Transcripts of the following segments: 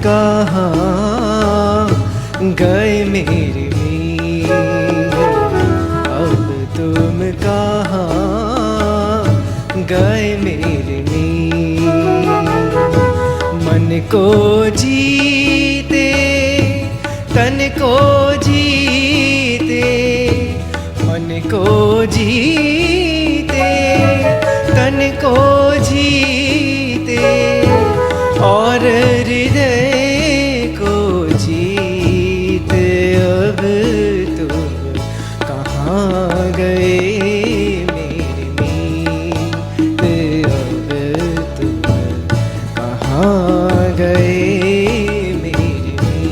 कहाँ गए मेरे मीर, अब तुम कहाँ गए मेरे मीर। मन को जीते तन को जीते, मन को जीते तन को जीते, और हृदय को जीते। अब तुम कहाँ गए मेरे मीत, अब तुम कहाँ गए मेरे मीत।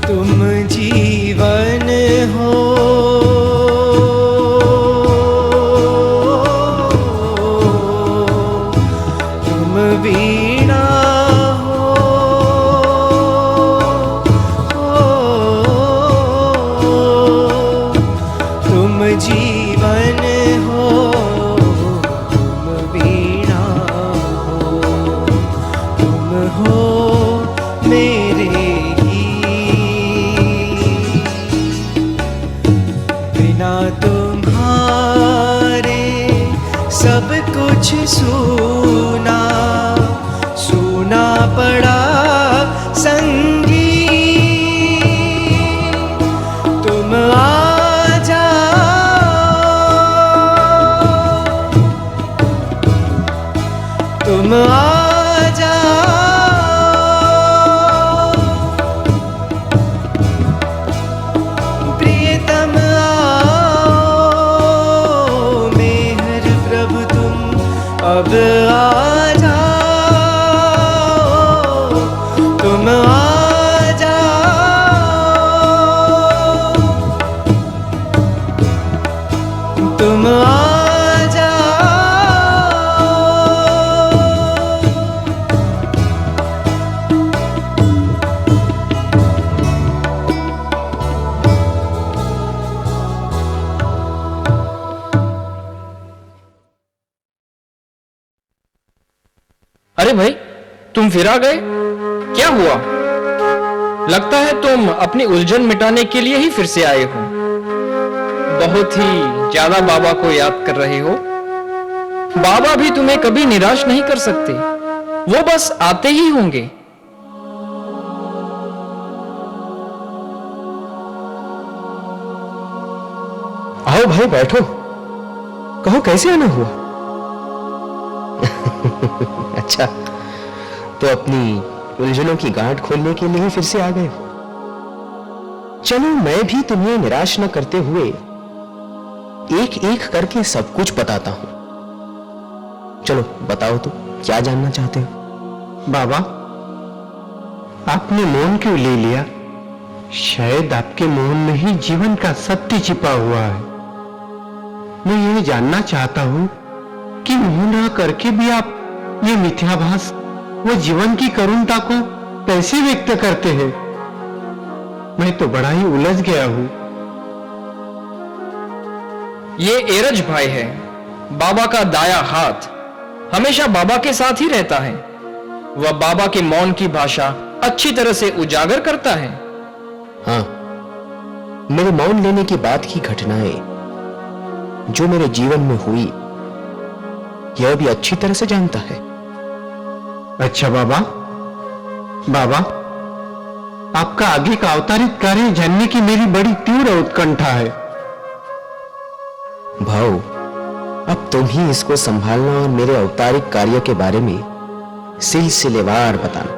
तुम जीवन हो, तुम वीणा हो, तुम जीवन हो, तुम वीणा हो, तुम हो मेरे तुम्हारे सब कुछ सूना सूना पड़ा संगीत। तुम आ जाओ, तुम आ जाओ, प्रियतम अब आ जाओ, तुम आ जाओ, तुम आ जाओ। अरे भाई, तुम फिर आ गए, क्या हुआ? लगता है तुम अपनी उलझन मिटाने के लिए ही फिर से आए हो। बहुत ही ज्यादा बाबा को याद कर रहे हो। बाबा भी तुम्हें कभी निराश नहीं कर सकते, वो बस आते ही होंगे। आओ भाई बैठो, कहो कैसे आना हुआ? अच्छा, तो अपनी उलझनों की गांठ खोलने के लिए फिर से आ गए हो। चलो मैं भी तुम्हें निराश न करते हुए एक एक करके सब कुछ बताता हूं। चलो बताओ तो क्या जानना चाहते हो? बाबा, आपने मौन क्यों ले लिया? शायद आपके मौन में ही जीवन का सत्य छिपा हुआ है। मैं यह जानना चाहता हूं कि मौन न करके भी आप ये मिथ्याभास व जीवन की करुणता को कैसे व्यक्त करते हैं? मैं तो बड़ा ही उलझ गया हूं। ये एरज भाई है, बाबा का दाया हाथ, हमेशा बाबा के साथ ही रहता है। वह बाबा के मौन की भाषा अच्छी तरह से उजागर करता है। हाँ, मेरे मौन लेने के बाद की घटनाएं जो मेरे जीवन में हुई, यह भी अच्छी तरह से जानता है। अच्छा बाबा, बाबा आपका आगे का अवतारित कार्य जानने की मेरी बड़ी तीव्र उत्कंठा है। भाऊ, अब तुम ही इसको संभालना और मेरे औपचारिक कार्य के बारे में सिलसिलेवार बताना।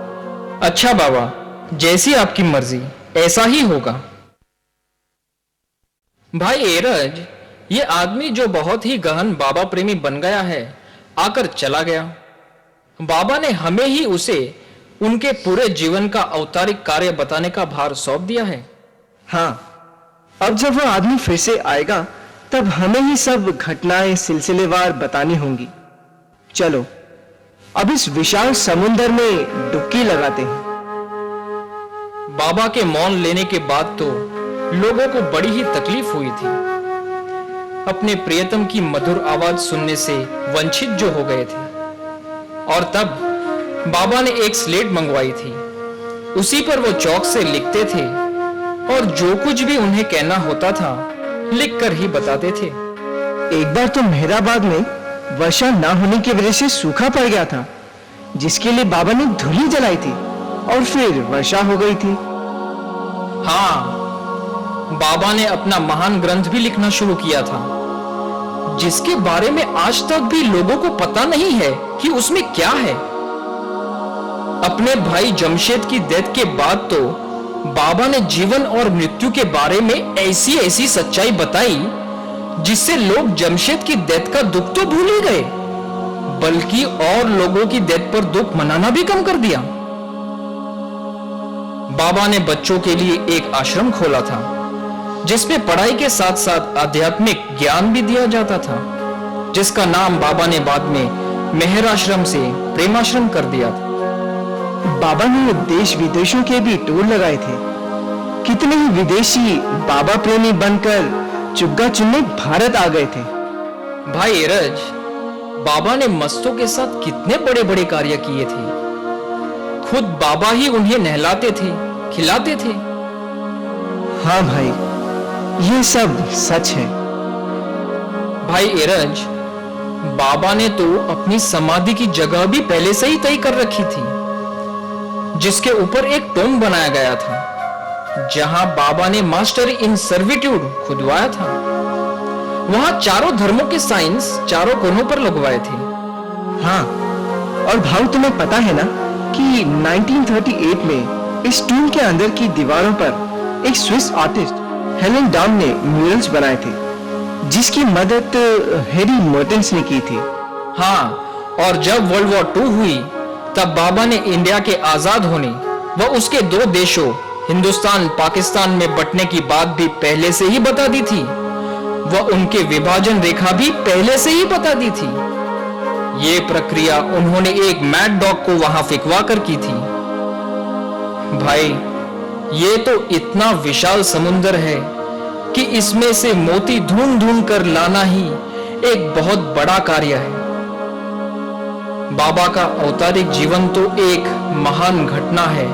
अच्छा बाबा, जैसी आपकी मर्जी, ऐसा ही होगा। भाई एरज, ये आदमी जो बहुत ही गहन बाबा प्रेमी बन गया है, आकर चला गया। बाबा ने हमें ही उसे उनके पूरे जीवन का औपचारिक कार्य बताने का भार सौंप दिया है। हाँ, अब जब वह आदमी फिर से आएगा तब हमें ही सब घटनाएं सिलसिलेवार बतानी होंगी। चलो अब इस विशाल समुंदर में डुबकी लगाते हैं। बाबा के मौन लेने के बाद तो लोगों को बड़ी ही तकलीफ हुई थी। अपने प्रियतम की मधुर आवाज सुनने से वंचित जो हो गए थे। और तब बाबा ने एक स्लेट मंगवाई थी। उसी पर वो चौक से लिखते थे और जो कुछ भी उन्हें कहना होता था लिखकर ही बताते थे। एक बार तो मेहराबाद में वर्षा ना होने की वजह से सूखा पड़ गया था, जिसके लिए बाबा ने धूली जलाई थी और फिर वर्षा हो गई थी। हाँ, बाबा ने अपना महान ग्रंथ भी लिखना शुरू किया था, जिसके बारे में आज तक भी लोगों को पता नहीं है कि उसमें क्या है। अपने भाई जमशेद की डेथ के बाद तो बाबा ने जीवन और मृत्यु के बारे में ऐसी ऐसी सच्चाई बताई जिससे लोग जमशेद की डेथ का दुख तो भूल ही गए, बल्कि और लोगों की डेथ पर दुख मनाना भी कम कर दिया। बाबा ने बच्चों के लिए एक आश्रम खोला था, जिसमें पढ़ाई के साथ साथ आध्यात्मिक ज्ञान भी दिया जाता था, जिसका नाम बाबा ने बाद में मेहर आश्रम से प्रेमाश्रम कर दिया था। बाबा ने देश विदेशों के भी टूर लगाए थे। कितने ही विदेशी बाबा प्रेमी बनकर चुग्गा चुनने भारत आ गए थे। भाई एरज, बाबा ने मस्तों के साथ कितने बड़े बड़े कार्य किए थे। खुद बाबा ही उन्हें नहलाते थे, खिलाते थे। हाँ भाई, ये सब सच है। भाई एरज, बाबा ने तो अपनी समाधि की जगह भी पहले से ही तय कर रखी थी, जिसके ऊपर एक टोम बनाया गया था, जहां बाबा ने मास्टर इन सर्विट्यूड खुदवाया था। वहां चारों धर्मों के साइंस चारों कोनों पर लगवाए थे। हाँ, और भाव तुम्हें पता है ना कि 1938 में इस टूम के अंदर की दीवारों पर एक स्विस आर्टिस्ट हेलेन डाम ने म्यूरल्स बनाए थे, जिसकी मदद हैरी मर्टेंस ने की थी। हाँ, और जब वर्ल्ड वॉर 2 हुई तब बाबा ने इंडिया के आजाद होने व उसके दो देशों हिंदुस्तान पाकिस्तान में बंटने की बात भी पहले से ही बता दी थी, व उनके विभाजन रेखा भी पहले से ही बता दी थी। ये प्रक्रिया उन्होंने एक मैड डॉग को वहां फिकवा कर की थी। भाई, ये तो इतना विशाल समुंदर है कि इसमें से मोती ढूंढ ढूंढ कर लाना ही एक बहुत बड़ा कार्य है। बाबा का अवतारिक जीवन तो एक महान घटना है,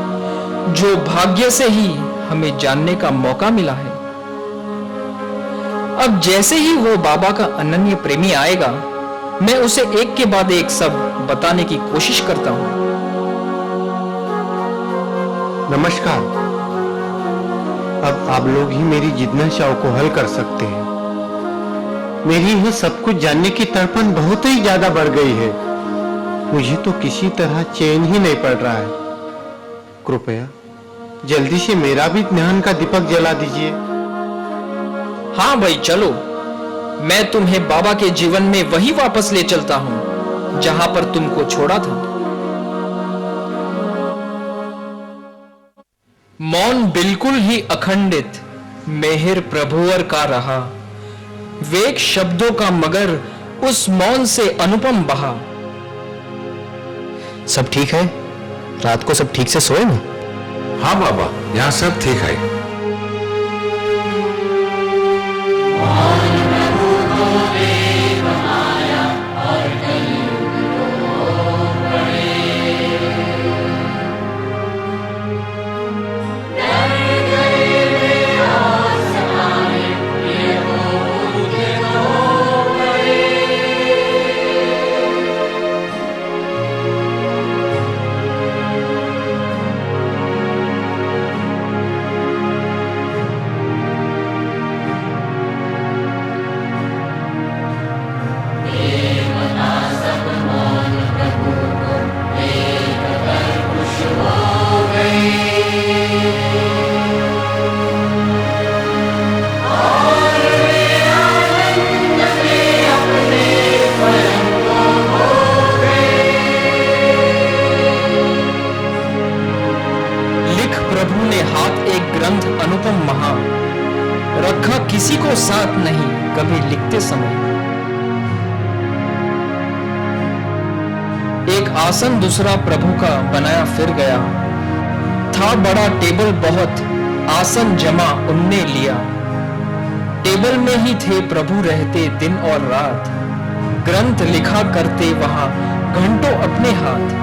जो भाग्य से ही हमें जानने का मौका मिला है। अब जैसे ही वो बाबा का अनन्य प्रेमी आएगा, मैं उसे एक के बाद एक सब बताने की कोशिश करता हूं। नमस्कार। अब आप लोग ही मेरी जिज्ञासाओं को हल कर सकते हैं। मेरी यह सब कुछ जानने की तड़पन बहुत ही ज्यादा बढ़ गई है। मुझे तो किसी तरह चैन ही नहीं पड़ रहा है। कृपया जल्दी से मेरा भी ज्ञान का दीपक जला दीजिए। हाँ भाई, चलो, मैं तुम्हें बाबा के जीवन में वही वापस ले चलता हूं जहां पर तुमको छोड़ा था। मौन बिल्कुल ही अखंडित मेहर प्रभुवर का रहा। वेग शब्दों का मगर उस मौन से अनुपम बहा। सब ठीक है? रात को सब ठीक से सोए ना? हाँ बाबा, यहाँ सब ठीक है। प्रभु ने हाथ एक ग्रंथ अनुपम महा, रखा किसी को साथ नहीं, कभी लिखते समय। एक आसन दूसरा प्रभु का बनाया फिर गया, था बड़ा टेबल बहुत आसन जमा उनने लिया। टेबल में ही थे प्रभु रहते दिन और रात, ग्रंथ लिखा करते वहां घंटों अपने हाथ।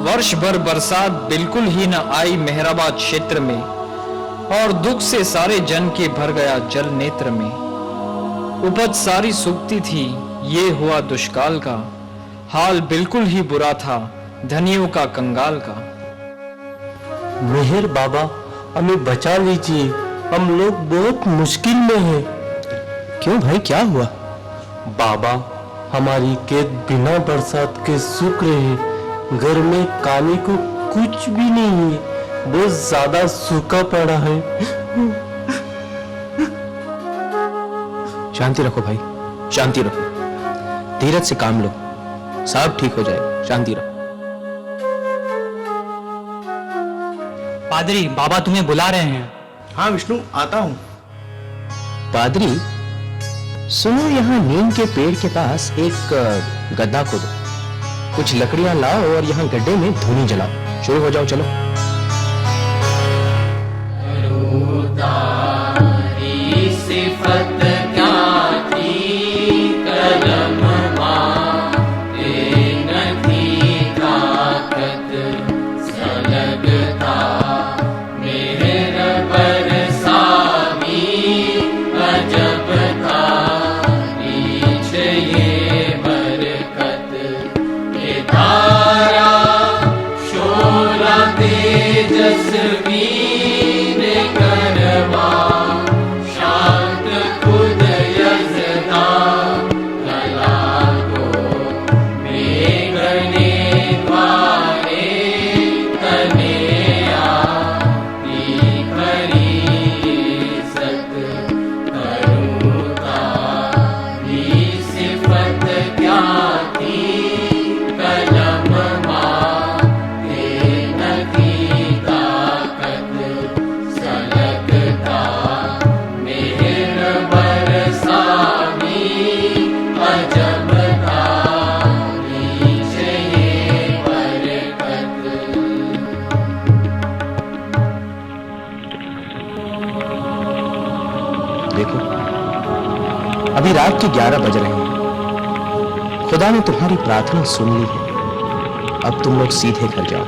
वर्ष भर बरसात बिल्कुल ही न आई मेहराबाद क्षेत्र में, और दुख से सारे जन के भर गया जल नेत्र में। उपज सारी सूखती थी, ये हुआ दुष्काल का, हाल बिल्कुल ही बुरा था धनियों का कंगाल का। मेहर बाबा हमें बचा लीजिए, हम लोग बहुत मुश्किल में हैं। क्यों भाई, क्या हुआ? बाबा हमारी खेत बिना बरसात के सूख रहे हैं, घर में खाने को कुछ भी नहीं है, बहुत ज्यादा सूखा पड़ा है। शांति रखो भाई, शांति रखो, धीरज से काम लो, सब ठीक हो जाएगा, शांति रखो। पादरी, बाबा तुम्हें बुला रहे हैं। हाँ विष्णु, आता हूँ। पादरी सुनो, यहाँ नीम के पेड़ के पास एक गड्ढा खोदो, कुछ लकड़ियां लाओ और यहाँ गड्ढे में धूनी जलाओ। शुरू हो जाओ, चलो। देखो, अभी रात के 11 बज रहे हैं। खुदा ने तुम्हारी प्रार्थना सुन ली है, अब तुम लोग सीधे घर जाओ।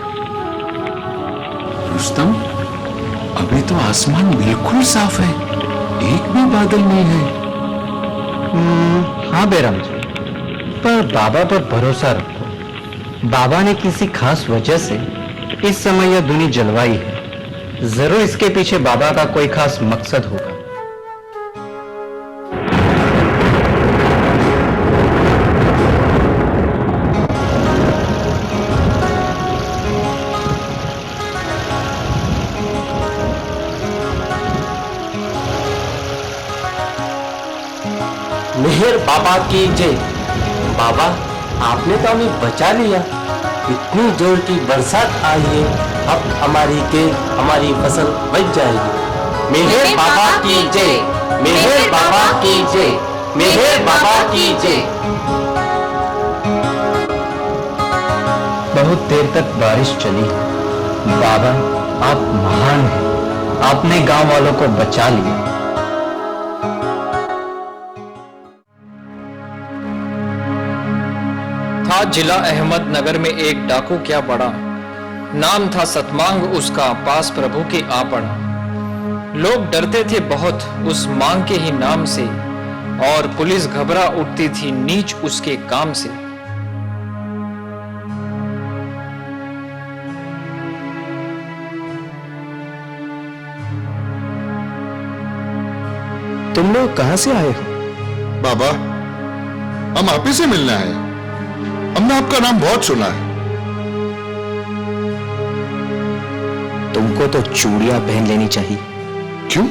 रुस्तम, अभी तो आसमान बिल्कुल साफ है, एक भी बादल नहीं है। हाँ बैराम जी, पर बाबा पर भरोसा रखो। बाबा ने किसी खास वजह से इस समय यह दुनिया जलवाई है, जरूर इसके पीछे बाबा का कोई खास मकसद होगा। मेहर बाबा की जय। बाबा, आपने तो हमें बचा लिया। इतनी जोर की बरसात आई है, अब हमारी फसल बच जाएगी। मेहर बाबा की जय, मेहर बाबा की जय, मेहर बाबा की जय। बहुत देर तक बारिश चली। बाबा, आप महान हैं, आपने गांव वालों को बचा लिया। था जिला अहमदनगर में एक डाकू क्या बड़ा, नाम था सतमांग उसका, पास प्रभु के आ पड़ा। लोग डरते थे बहुत उस मांग के ही नाम से, और पुलिस घबरा उठती थी नीच उसके काम से। तुम लोग कहां से आए हो? बाबा, हम आप ही से मिलने आए। हमने आपका नाम बहुत सुना है। तुमको तो चूड़ियां पहन लेनी चाहिए। क्यों?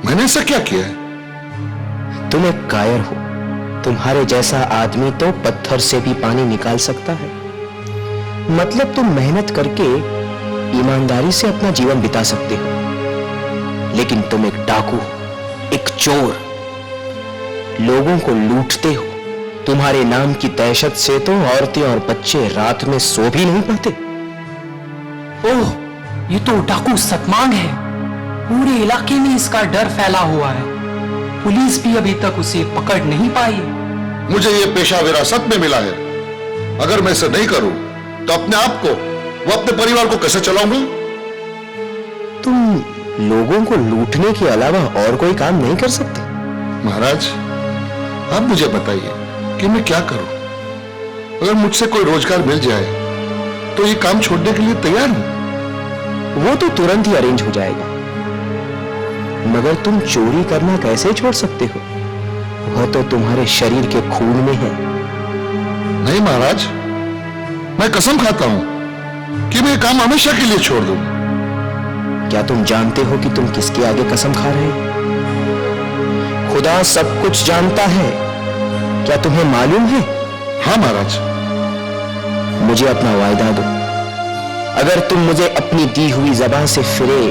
मैंने ऐसा क्या किया है? तुम एक कायर हो, तुम्हारे जैसा आदमी तो पत्थर से भी पानी निकाल सकता है। मतलब तुम मेहनत करके ईमानदारी से अपना जीवन बिता सकते हो, लेकिन तुम एक डाकू, एक चोर, लोगों को लूटते हो। तुम्हारे नाम की दहशत से तो औरतें और बच्चे रात में सो भी नहीं पाते। ओह, ये तो डाकू सतमांग है। पूरे इलाके में इसका डर फैला हुआ है। पुलिस भी अभी तक उसे पकड़ नहीं पाई। मुझे ये पेशा विरासत में मिला है। अगर मैं इसे नहीं करूं तो अपने आप को वो अपने परिवार को कैसे चलाऊंगा? तुम लोगों को लूटने के अलावा और कोई काम नहीं कर सकते? महाराज, आप मुझे बताइए कि मैं क्या करूं? अगर मुझसे कोई रोजगार मिल जाए तो ये काम छोड़ने के लिए तैयार हूं। वो तो तुरंत ही अरेंज हो जाएगा, मगर तुम चोरी करना कैसे छोड़ सकते हो? वह तो तुम्हारे शरीर के खून में है। नहीं महाराज, मैं कसम खाता हूं कि मैं ये काम हमेशा के लिए छोड़ दूं। क्या तुम जानते हो कि तुम किसके आगे कसम खा रहे हो? खुदा सब कुछ जानता है, क्या तुम्हें मालूम है? हाँ महाराज। मुझे अपना वायदा दो। अगर तुम मुझे अपनी दी हुई ज़बान से फिरे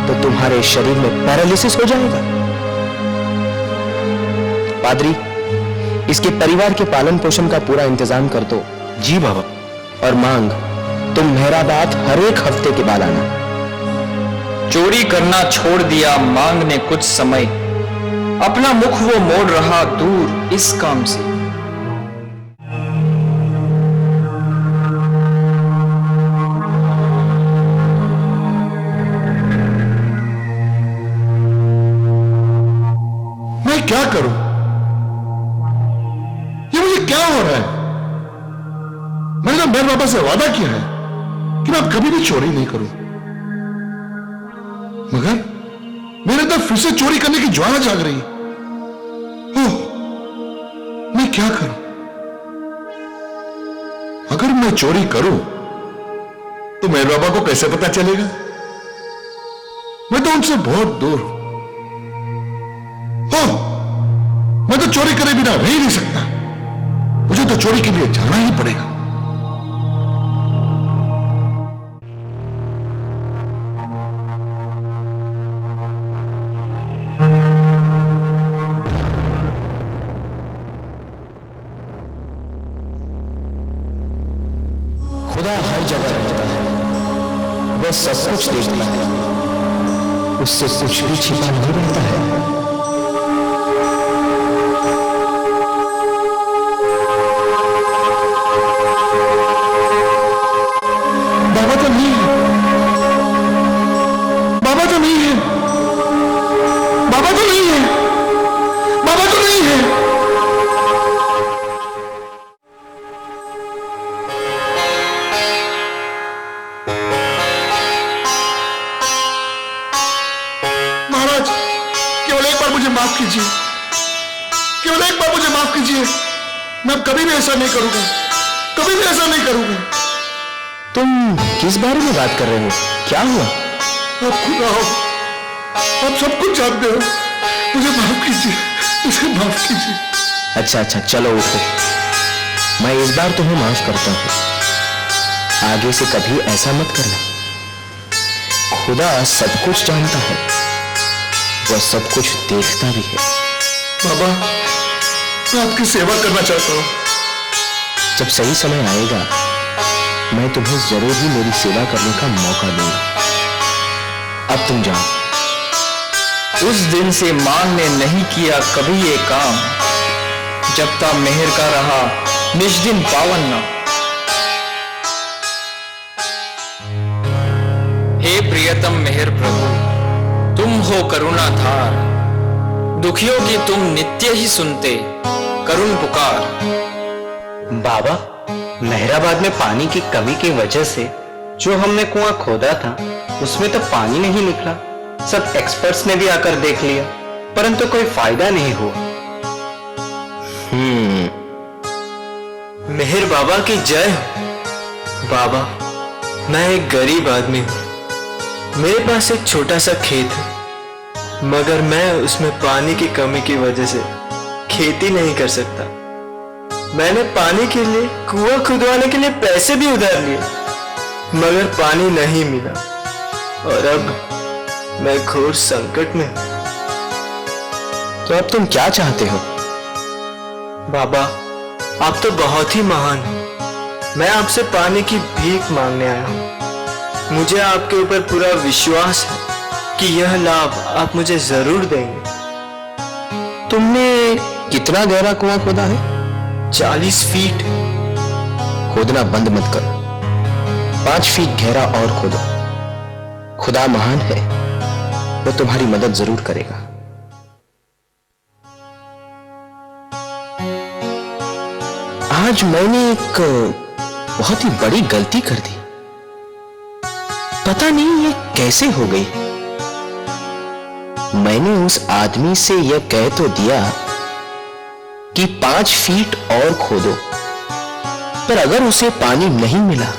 तो तुम्हारे शरीर में पैरालिसिस हो जाएगा। पादरी, इसके परिवार के पालन पोषण का पूरा इंतजाम कर दो। जी बाबा। और मांग, तुम मेहराबाद हर एक हफ्ते के बाद आना। चोरी करना छोड़ दिया मांग ने कुछ समय, अपना मुख वो मोड़ रहा दूर इस काम से। मैं क्या करूं? ये मुझे क्या हो रहा है? मैंने तो मेरे बाबा से वादा किया है कि मैं अब कभी भी चोरी नहीं करूं, मगर मेरे अंदर फिर से चोरी करने की ज्वाला जाग रही है। ओह, मैं क्या करूं? अगर मैं चोरी करूं तो मेरे बाबा को कैसे पता चलेगा? मैं तो उनसे बहुत दूर हूं। ओह, मैं तो चोरी करे बिना रह ही नहीं सकता। मुझे तो चोरी के लिए जाना ही पड़ेगा। खुदा हर जगह रहता है, वह सब कुछ देखता है, उससे कुछ भी छिपा नहीं रहता है। बाबा तो नहीं है, बाबा तो नहीं है, बाबा तो नहीं है, बाबा तो नहीं है। महाराज, केवल एक बार मुझे माफ कीजिए, केवल एक बार मुझे माफ कीजिए। मैं अब कभी भी ऐसा नहीं करूंगा, कभी भी ऐसा नहीं करूंगा। तुम किस बारे में बात कर रहे हो? क्या हुआ? आप खुदा हो, आप सब कुछ जानते हो। मुझे माफ कीजिए, मुझे माफ कीजिए। अच्छा अच्छा, चलो उठो। मैं इस बार तुम्हें माफ करता हूं, आगे से कभी ऐसा मत करना। खुदा सब कुछ जानता है, वह सब कुछ देखता भी है। बाबा, मैं आपकी सेवा करना चाहता हूँ। जब सही समय आएगा मैं तुम्हें जरूर ही मेरी सेवा करने का मौका दूंगा। अब तुम जाओ। उस दिन से मांग ने नहीं किया कभी ये काम, जब तक मेहर का रहा निज दिन पावन ना। हे प्रियतम मेहर प्रभु, तुम हो करुणा धार, दुखियों की तुम नित्य ही सुनते करुण पुकार। बाबा, मेहराबाद में पानी की कमी की वजह से जो हमने कुआं खोदा था उसमें तो पानी नहीं निकला। सब एक्सपर्ट्स ने भी आकर देख लिया, परंतु कोई फायदा नहीं हुआ। मेहर बाबा की जय हो। बाबा, मैं एक गरीब आदमी हूं। मेरे पास एक छोटा सा खेत है, मगर मैं उसमें पानी की कमी की वजह से खेती नहीं कर सकता। मैंने पानी के लिए कुआं खुदवाने के लिए पैसे भी उधार लिए, मगर पानी नहीं मिला और अब मैं घोर संकट में हूं। तो अब तुम क्या चाहते हो? बाबा, आप तो बहुत ही महान हैं। मैं आपसे पानी की भीख मांगने आया हूं। मुझे आपके ऊपर पूरा विश्वास है कि यह लाभ आप मुझे जरूर देंगे। तुमने कितना गहरा कुआं खोदा है? 40 फीट। खोदना बंद मत करो, 5 फीट गहरा और खोदो। खुदा महान है, वो तुम्हारी मदद जरूर करेगा। आज मैंने एक बहुत ही बड़ी गलती कर दी। पता नहीं ये कैसे हो गई। मैंने उस आदमी से यह कह तो दिया कि 5 फीट और खोदो, पर अगर उसे पानी नहीं मिला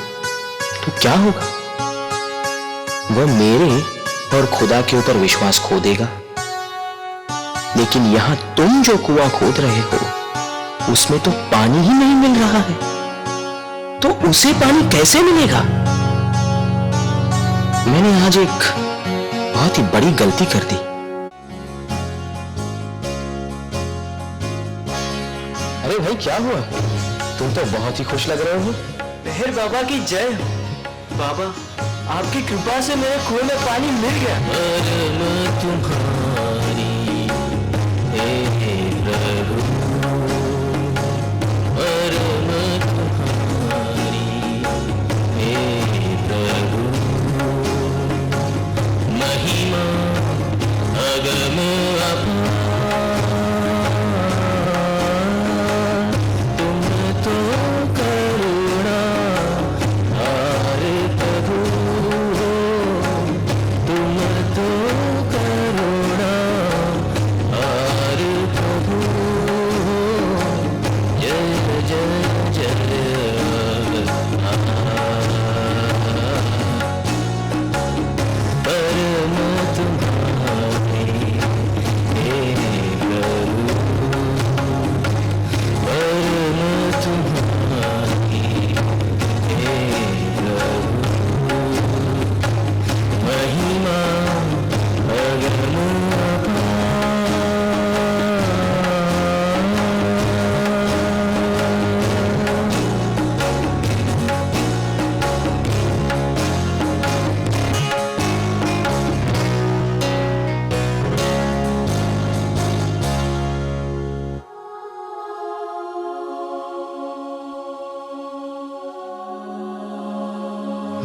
तो क्या होगा? वह मेरे और खुदा के ऊपर विश्वास खो देगा। लेकिन यहां तुम जो कुआं खोद रहे हो उसमें तो पानी ही नहीं मिल रहा है, तो उसे पानी कैसे मिलेगा? मैंने आज एक बहुत ही बड़ी गलती कर दी। अरे भाई, क्या हुआ? तुम तो बहुत ही खुश लग रहे हो। मेहर बाबा की जय हो। बाबा, आपकी कृपा से मेरे कुएं में पानी मिल गया। तुम्हारी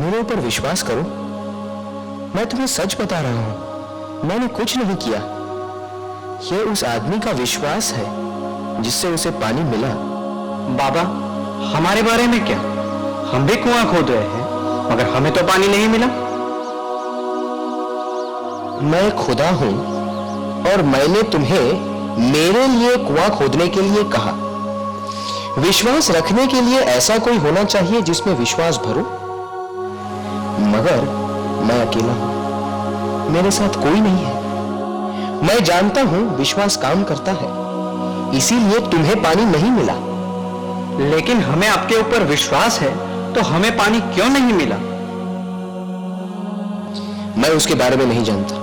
मेरे ऊपर विश्वास करो, मैं तुम्हें सच बता रहा हूं, मैंने कुछ नहीं किया। यह उस आदमी का विश्वास है जिससे उसे पानी मिला। बाबा, हमारे बारे में क्या? हम भी कुआं खोद रहे हैं, मगर हमें तो पानी नहीं मिला। मैं खुदा हूं और मैंने तुम्हें मेरे लिए कुआं खोदने के लिए कहा। विश्वास रखने के लिए ऐसा कोई होना चाहिए जिसमें विश्वास भरो, मगर मैं अकेला हूं, मेरे साथ कोई नहीं है। मैं जानता हूं विश्वास काम करता है, इसीलिए तुम्हें पानी नहीं मिला। लेकिन हमें आपके ऊपर विश्वास है, तो हमें पानी क्यों नहीं मिला? मैं उसके बारे में नहीं जानता,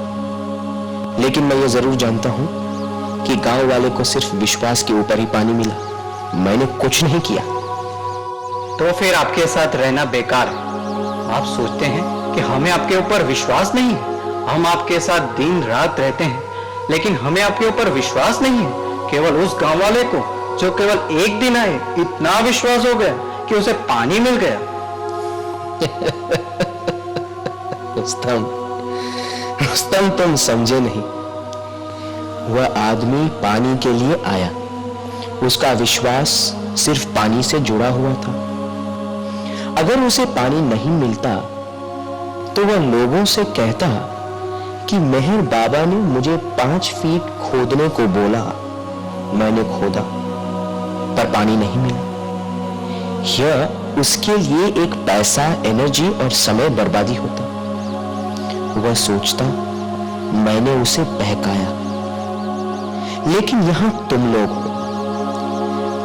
लेकिन मैं ये जरूर जानता हूं कि गांव वाले को सिर्फ विश्वास के ऊपर ही पानी मिला। मैंने कुछ नहीं किया। तो फिर आपके साथ रहना बेकार है। आप सोचते हैं कि हमें आपके ऊपर विश्वास नहीं है। हम आपके साथ दिन रात रहते हैं, लेकिन हमें आपके ऊपर विश्वास नहीं है। केवल उस गांव वाले को जो केवल एक दिन आए, इतना विश्वास हो गया कि उसे पानी मिल गया। रुस्तम, तुम समझे नहीं। वह आदमी पानी के लिए आया, उसका विश्वास सिर्फ पानी से जुड़ा हुआ था। अगर उसे पानी नहीं मिलता तो वह लोगों से कहता कि मेहर बाबा ने मुझे 5 फीट खोदने को बोला, मैंने खोदा पर पानी नहीं मिला। यह उसके लिए एक पैसा, एनर्जी और समय बर्बादी होता। वह सोचता मैंने उसे बहकाया। लेकिन यहां तुम लोग हो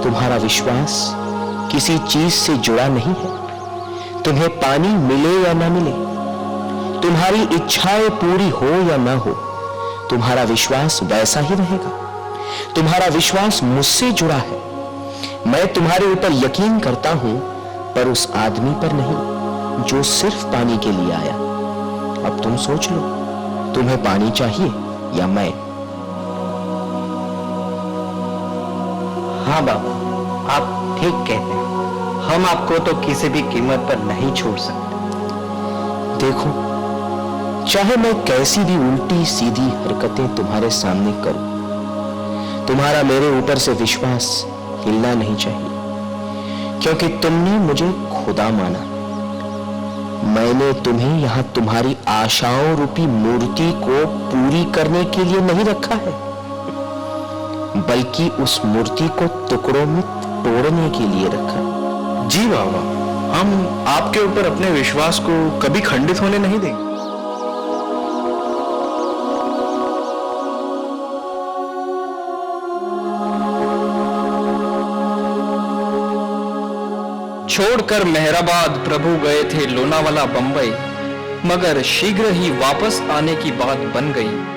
तुम्हारा विश्वास किसी चीज से जुड़ा नहीं है। तुम्हें पानी मिले या ना मिले, तुम्हारी इच्छाएं पूरी हो या ना हो, तुम्हारा विश्वास वैसा ही रहेगा। तुम्हारा विश्वास मुझसे जुड़ा है। मैं तुम्हारे ऊपर यकीन करता हूं, पर उस आदमी पर नहीं जो सिर्फ पानी के लिए आया। अब तुम सोच लो, तुम्हें पानी चाहिए या मैं? हाँ बाबा, आप ठीक कहते हैं। हम आपको तो किसी भी कीमत पर नहीं छोड़ सकते। देखो, चाहे मैं कैसी भी उल्टी सीधी हरकतें तुम्हारे सामने करूं, तुम्हारा मेरे ऊपर से विश्वास हिलना नहीं चाहिए, क्योंकि तुमने मुझे खुदा माना। मैंने तुम्हें यहां तुम्हारी आशाओं रूपी मूर्ति को पूरी करने के लिए नहीं रखा है, बल्कि उस मूर्ति को टुकड़ों में तोड़ने के लिए रखा है। जी बाबा, हम आपके ऊपर अपने विश्वास को कभी खंडित होने नहीं देंगे। छोड़कर मेहराबाद प्रभु गए थे लोनावाला बंबई, मगर शीघ्र ही वापस आने की बात बन गई।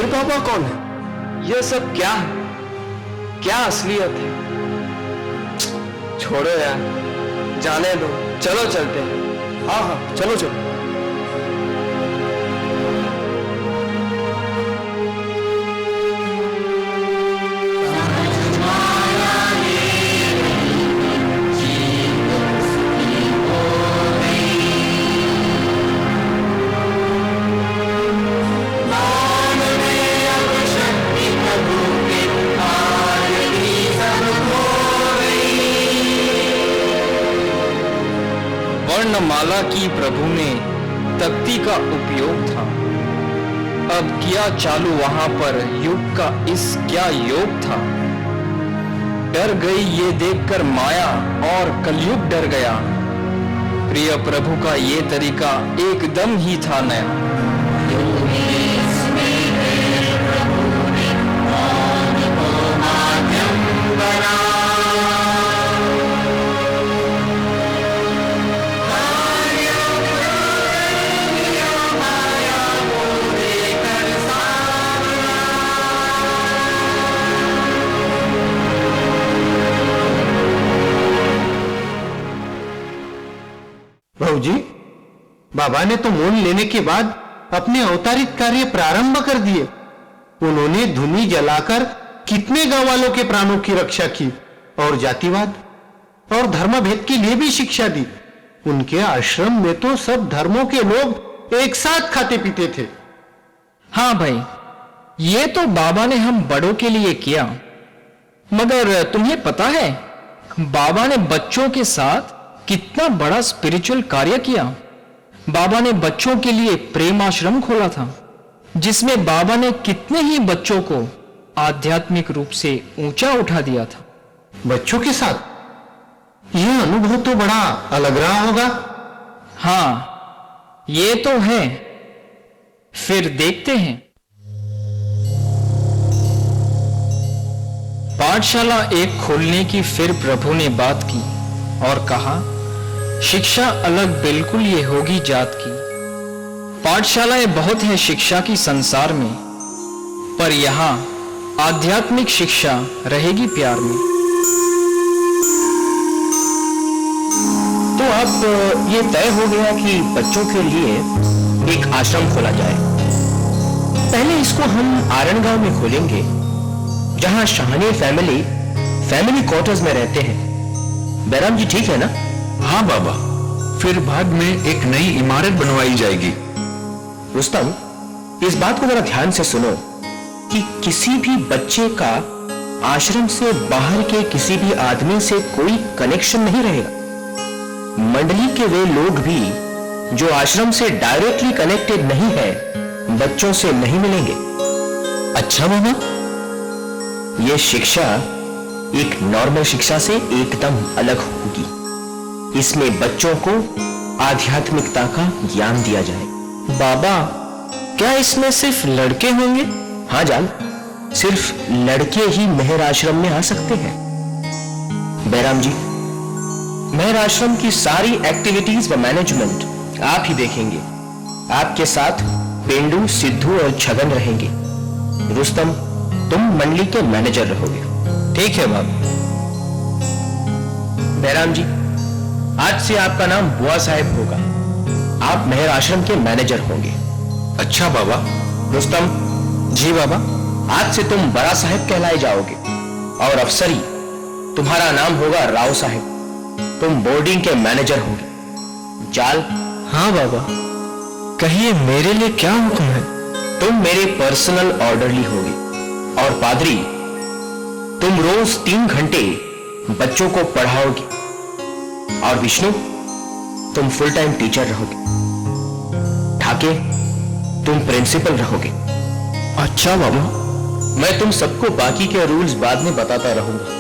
बाबा कौन है? यह सब क्या है? क्या असलियत है? छोड़ो यार, जाने दो, चलो चलते हैं। हाँ हाँ, चलो चलो। वर्णमाला की प्रभु में तख्ती का उपयोग था। अब किया चालू वहां पर युग का इस क्या योग था। डर गई ये देखकर माया और कलयुग डर गया। प्रिय प्रभु का ये तरीका एकदम ही था नया। प्रभु जी, बाबा ने तो मोल लेने के बाद अपने अवतारित कार्य प्रारंभ कर दिए। उन्होंने धुनी जलाकर कितने गांव वालों के प्राणों की रक्षा की और जातिवाद और धर्मभेद के लिए भी शिक्षा दी। उनके आश्रम में तो सब धर्मों के लोग एक साथ खाते पीते थे। हाँ भाई, ये तो बाबा ने हम बड़ों के लिए किया, मगर तुम्हें पता है बाबा ने बच्चों के साथ कितना बड़ा स्पिरिचुअल कार्य किया। बाबा ने बच्चों के लिए प्रेम आश्रम खोला था, जिसमें बाबा ने कितने ही बच्चों को आध्यात्मिक रूप से ऊंचा उठा दिया था। बच्चों के साथ यह अनुभव तो बड़ा अलग रहा होगा। हाँ, ये तो है। फिर देखते हैं। पाठशाला एक खोलने की फिर प्रभु ने बात की और कहा, शिक्षा अलग बिल्कुल ये होगी जात की। पाठशालाएं बहुत है शिक्षा की संसार में, पर यहां आध्यात्मिक शिक्षा रहेगी प्यार में। तो अब ये तय हो गया कि बच्चों के लिए एक आश्रम खोला जाए। पहले इसको हम आरण गांव में खोलेंगे, जहां शाहनी फैमिली क्वार्टर्स में रहते हैं। बैराम जी ठीक है ना? हाँ बाबा, फिर बाद में एक नई इमारत बनवाई जाएगी। रुस्तम, इस बात को जरा ध्यान से सुनो कि किसी भी बच्चे का आश्रम से बाहर के किसी भी आदमी से कोई कनेक्शन नहीं रहेगा। मंडली के वे लोग भी जो आश्रम से डायरेक्टली कनेक्टेड नहीं है, बच्चों से नहीं मिलेंगे। अच्छा बाबा, यह शिक्षा एक नॉर्मल शिक्षा से एकदम अलग होगी। इसमें बच्चों को आध्यात्मिकता का ज्ञान दिया जाए। बाबा, क्या इसमें सिर्फ लड़के होंगे? हाँ जान, सिर्फ लड़के ही मेहर आश्रम में आ सकते हैं। बैराम जी, मेहर आश्रम की सारी एक्टिविटीज व मैनेजमेंट आप ही देखेंगे। आपके साथ पेंडू, सिद्धू और छगन रहेंगे। रुस्तम, तुम मंडली के मैनेजर रहोगे। ठीक है बाबा। बैराम जी, आज से आपका नाम बुआ साहब होगा। आप मेहर आश्रम के मैनेजर होंगे। अच्छा बाबा। रुस्तम जी बाबा। आज से तुम बड़ा साहब कहलाए जाओगे और अफसरी तुम्हारा नाम होगा राव साहब। तुम बोर्डिंग के मैनेजर होगे। जाल? हाँ बाबा, कहिए मेरे लिए क्या हुक्म है? तुम मेरे पर्सनल ऑर्डरली होगे। और पादरी, तुम रोज 3 घंटे बच्चों को पढ़ाओगे। और विष्णु, तुम फुल टाइम टीचर रहोगे। ठाके, तुम प्रिंसिपल रहोगे। अच्छा बाबा। मैं तुम सबको बाकी के रूल्स बाद में बताता रहूंगा।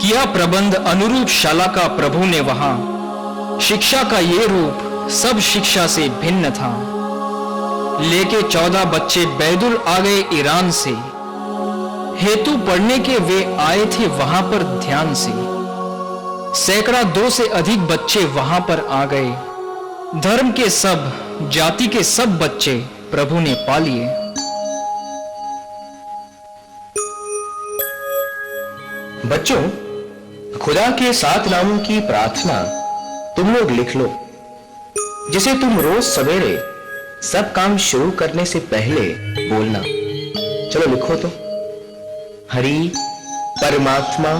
किया प्रबंध अनुरूप शाला का प्रभु ने वहां। शिक्षा का ये रूप सब शिक्षा से भिन्न था। लेके 14 बच्चे बैदुल आ गए ईरान से। हेतु पढ़ने के वे आए थे वहां पर ध्यान से। सैकड़ा 2 से अधिक बच्चे वहां पर आ गए। धर्म के सब, जाति के सब बच्चे प्रभु ने पा लिए। बच्चों, खुदा के 7 नामों की प्रार्थना तुम लोग लिख लो, जिसे तुम रोज सवेरे सब काम शुरू करने से पहले बोलना। चलो लिखो तो। हरि, परमात्मा,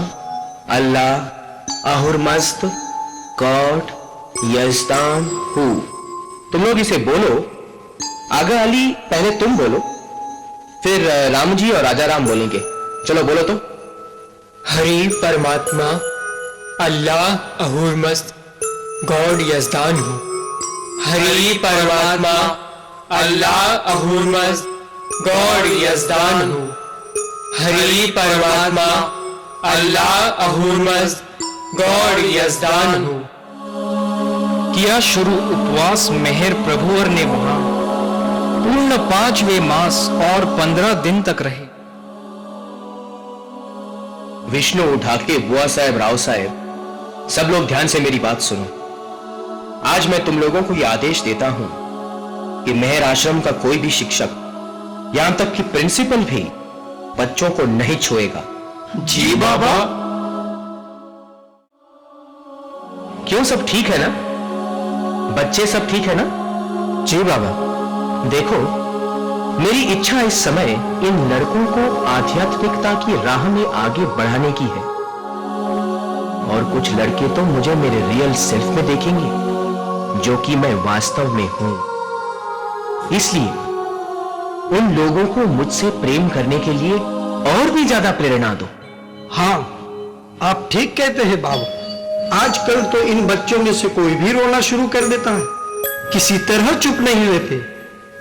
अल्लाह, अहुरमस्त, गॉड, यजदान, हु। तुम लोग इसे बोलो। आगा अली, पहले तुम बोलो, फिर राम जी और राजा राम बोलेंगे। चलो बोलो तो। हरि, परमात्मा, अल्लाह, अहुरमस्त, गॉड, यजदान हूँ। हरि, परमात्मा, अल्लाह, अहुरमस्त, गॉड, यजदान हूँ। हरि, परमात्मा, अल्लाह, अहुरमस्त, गॉड, यजदान हूँ। किया शुरू उपवास मेहर प्रभुवर ने वहां। पूर्ण 5वें मास और 15 दिन तक रहे। विष्णु, ढाके, बुआ साहब, राव साहब, सब लोग ध्यान से मेरी बात सुनो। आज मैं तुम लोगों को यह आदेश देता हूं कि मेहर आश्रम का कोई भी शिक्षक, यहां तक कि प्रिंसिपल भी बच्चों को नहीं छुएगा। जी बाबा। क्यों, सब ठीक है ना? बच्चे सब ठीक है ना? जी बाबा। देखो, मेरी इच्छा इस समय इन लड़कों को आध्यात्मिकता की राह में आगे बढ़ाने की है। और कुछ लड़के तो मुझे मेरे रियल सेल्फ में देखेंगे, जो कि मैं वास्तव में हूं। इसलिए उन लोगों को मुझसे प्रेम करने के लिए और भी ज्यादा प्रेरणा दो। हाँ, आप ठीक कहते हैं बाबू। आजकल तो इन बच्चों में से कोई भी रोना शुरू कर देता है, किसी तरह चुप नहीं रहते।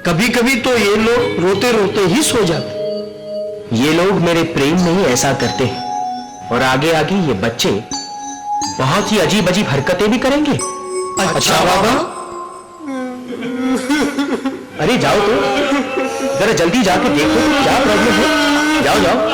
कभी कभी तो ये लोग रोते रोते ही सो जाते। ये लोग मेरे प्रेम में ही ऐसा करते हैं, और आगे आगे ये बच्चे बहुत ही अजीब अजीब हरकतें भी करेंगे। अच्छा बाबा। अरे जाओ तो, जरा जल्दी जाके देखो तो क्या प्रॉब्लम है। जाओ जाओ।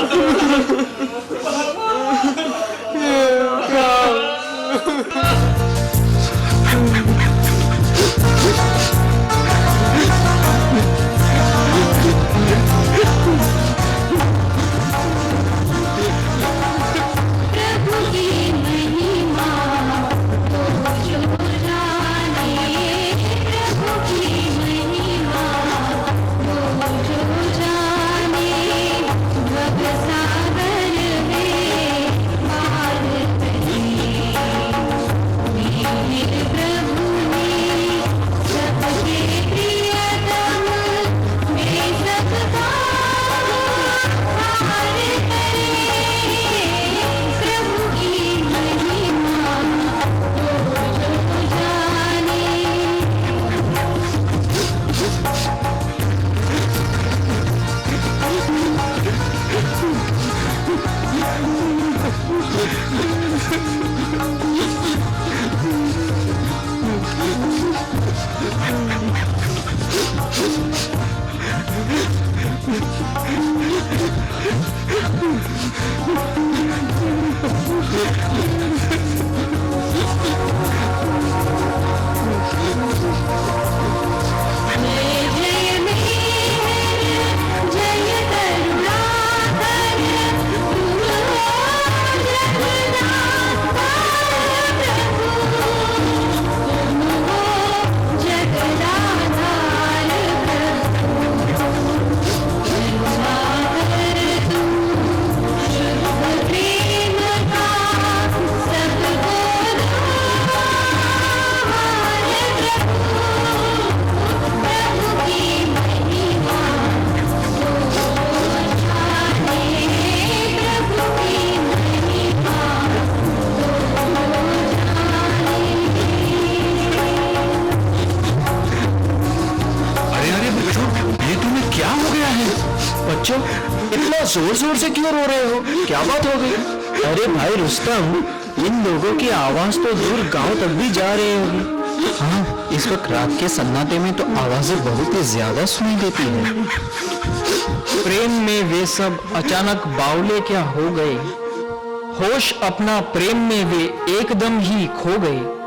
बच्चों, इतना जोर जोर से क्यों रो रहे हो? क्या बात हो गई? अरे भाई रुस्तम, इन लोगों की आवाज तो दूर गांव तक भी जा रही होगी। हाँ, इस वक्त रात के सन्नाटे में तो आवाजें बहुत ही ज्यादा सुनाई देती है। प्रेम में वे सब अचानक बावले क्या हो गए, होश अपना प्रेम में वे एकदम ही खो गए।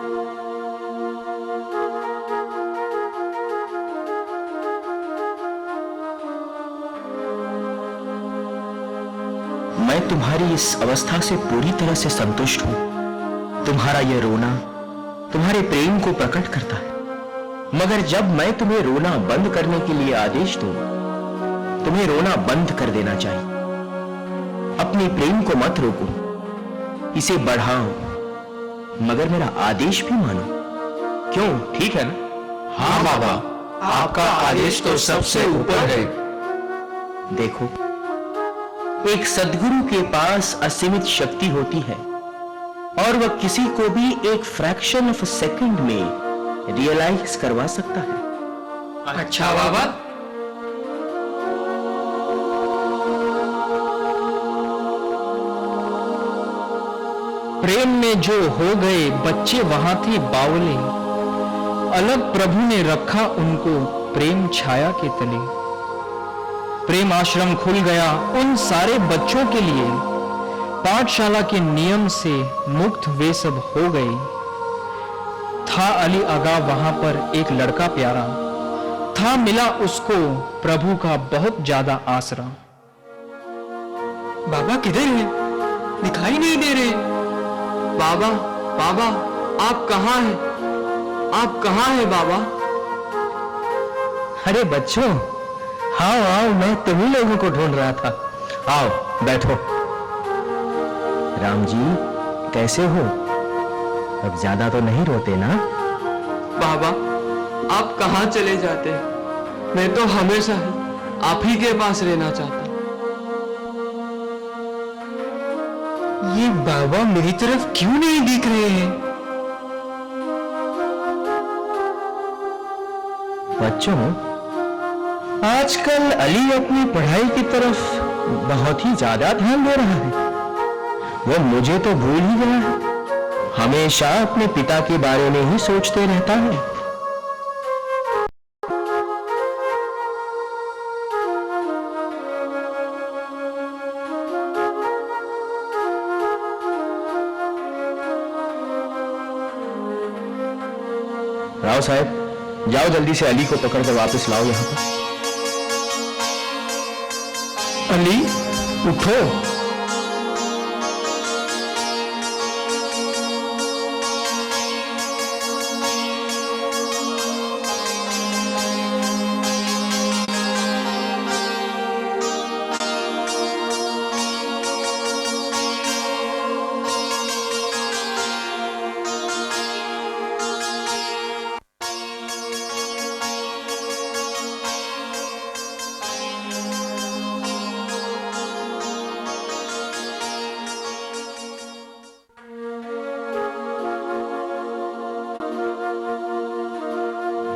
मैं तुम्हारी इस अवस्था से पूरी तरह से संतुष्ट हूं। तुम्हारा यह रोना तुम्हारे प्रेम को प्रकट करता है। मगर जब मैं तुम्हें रोना बंद करने के लिए आदेश दूं, तुम्हें रोना बंद कर देना चाहिए। अपने प्रेम को मत रोको, इसे बढ़ाओ, मगर मेरा आदेश भी मानो। क्यों, ठीक है ना? हाँ बाबा, आपका आदेश तो सबसे ऊपर है। देखो, एक सद्गुरु के पास असीमित शक्ति होती है और वह किसी को भी एक फ्रैक्शन ऑफ अ सेकंड में रियलाइज करवा सकता है। अच्छा बाबा। प्रेम में जो हो गए बच्चे वहां थे बावले, अलग प्रभु ने रखा उनको प्रेम छाया के तले। प्रेम आश्रम खुल गया उन सारे बच्चों के लिए, पाठशाला के नियम से मुक्त वे सब हो गए। था अली आगा वहां पर एक लड़का प्यारा, था मिला उसको प्रभु का बहुत ज्यादा आसरा। बाबा किधर है? दिखाई नहीं दे रहे। बाबा, बाबा, आप कहाँ हैं? आप कहाँ हैं बाबा? अरे बच्चों, हाँ आओ, मैं तुम्ही लोगों को ढूंढ रहा था। आओ बैठो। राम जी, कैसे हो? अब ज्यादा तो नहीं रोते ना? बाबा, आप कहाँ चले जाते हैं? मैं तो हमेशा ही आप ही के पास रहना चाहता हूँ। ये बाबा मेरी तरफ क्यों नहीं देख रहे हैं? बच्चों, आजकल अली अपनी पढ़ाई की तरफ बहुत ही ज्यादा ध्यान दे रहा है। वो मुझे तो भूल ही गया है। हमेशा अपने पिता के बारे में ही सोचते रहता है। राव साहब, जाओ जल्दी से अली को पकड़ कर वापस लाओ यहां पर। अली, उठो।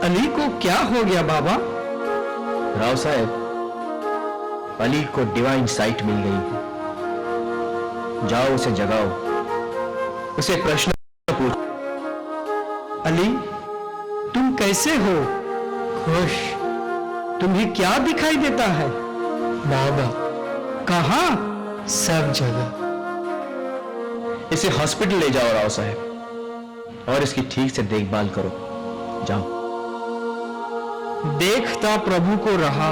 अली को क्या हो गया बाबा? राव साहब, अली को डिवाइन साइट मिल गई है। जाओ उसे जगाओ, उसे प्रश्न पूछो। अली, तुम कैसे हो? खुश। तुम्हें क्या दिखाई देता है? बाबा। कहाँ? सब जगह। इसे हॉस्पिटल ले जाओ राव साहब, और इसकी ठीक से देखभाल करो। जाओ। देखता प्रभु को रहा,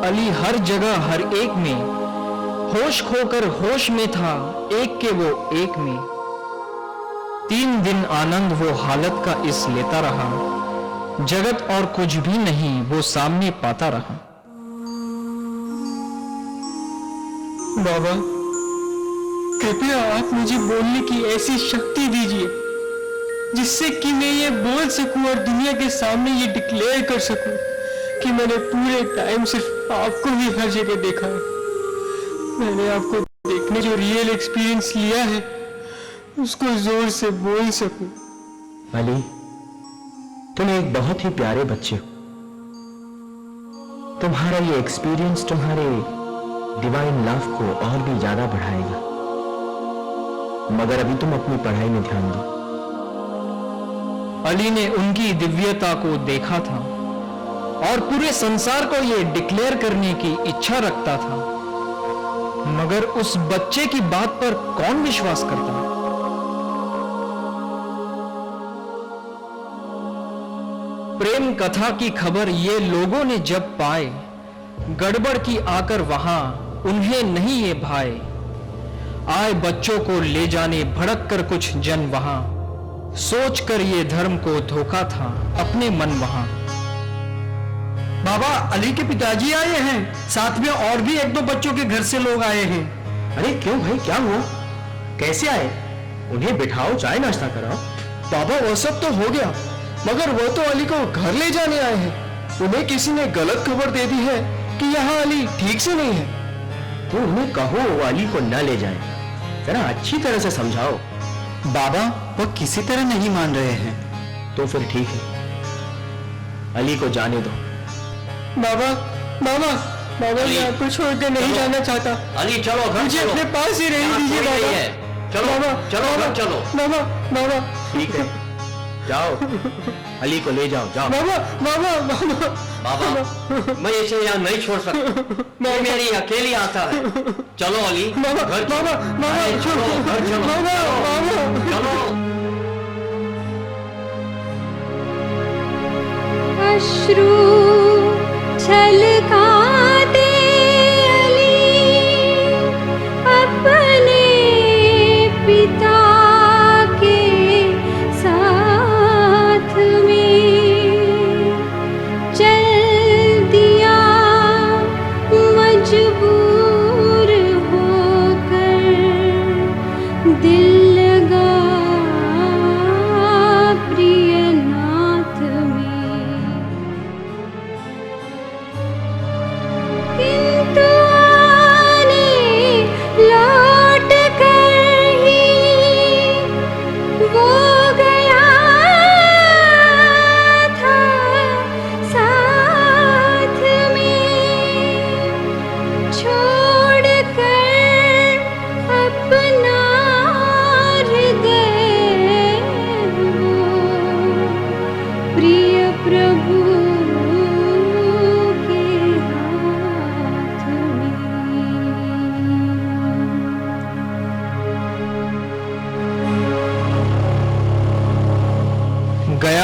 अली हर जगह हर एक में, होश खोकर होश में था, एक के वो एक में। 3 दिन आनंद वो हालत का इस लेता रहा, जगत और कुछ भी नहीं वो सामने पाता रहा। बाबा, कृपया आप मुझे बोलने की ऐसी शक्ति दीजिए जिससे कि मैं ये बोल सकूं और दुनिया के सामने ये डिक्लेयर कर सकूं कि मैंने पूरे टाइम सिर्फ आपको ही हर जगह देखा है। मैंने आपको देखने जो रियल एक्सपीरियंस लिया है उसको जोर से बोल सकूं। अली, तुम एक बहुत ही प्यारे बच्चे हो। तुम्हारा ये एक्सपीरियंस तुम्हारे डिवाइन लव को और भी ज्यादा बढ़ाएगा, मगर अभी तुम अपनी पढ़ाई में ध्यान दो। अली ने उनकी दिव्यता को देखा था और पूरे संसार को यह डिक्लेयर करने की इच्छा रखता था, मगर उस बच्चे की बात पर कौन विश्वास करता? प्रेम कथा की खबर ये लोगों ने जब पाए, गड़बड़ की आकर वहां उन्हें नहीं ये भाए। आए बच्चों को ले जाने भड़क कर कुछ जन वहां, सोच कर ये धर्म को धोखा था अपने मन वहां। बाबा, अली के पिताजी आए हैं, साथ में और भी 1-2 बच्चों के घर से लोग आए हैं। अरे क्यों भाई, क्या हुआ? कैसे आए? उन्हें बिठाओ, चाय नाश्ता कराओ। बाबा, वो सब तो हो गया, मगर वो तो अली को घर ले जाने आए हैं। उन्हें किसी ने गलत खबर दे दी है कि यहाँ अली ठीक से नहीं है। तो उन्हें कहो वो अली को न ले जाए, जरा अच्छी तरह से समझाओ। बाबा, वो किसी तरह नहीं मान रहे हैं। तो फिर ठीक है, अली को जाने दो। बाबा, बाबा, बाबा, मैं आपको छोड़कर नहीं जाना चाहता। अली चलो घर मुझे चलो। अपने पास ही रहने दीजिए बाबा। चलो बाबा, चलो बाबा, घर चलो। बाबा, बाबा, ठीक है, जाओ, अली को ले जाओ, जाओ। बाबा, बाबा, बाबा, बाबा, मैं इसे यहाँ नहीं छोड़ सकता, मैं मेरी अकेली आता है। चलो अली, बाबा, घर चलो। बाबा, बाबा, अरे चलो घर चलो। बाबा, बाबा। चलो। अश्रु छलकाते अली अपने पिता के साथ में चल दिया मजबूर होकर दिल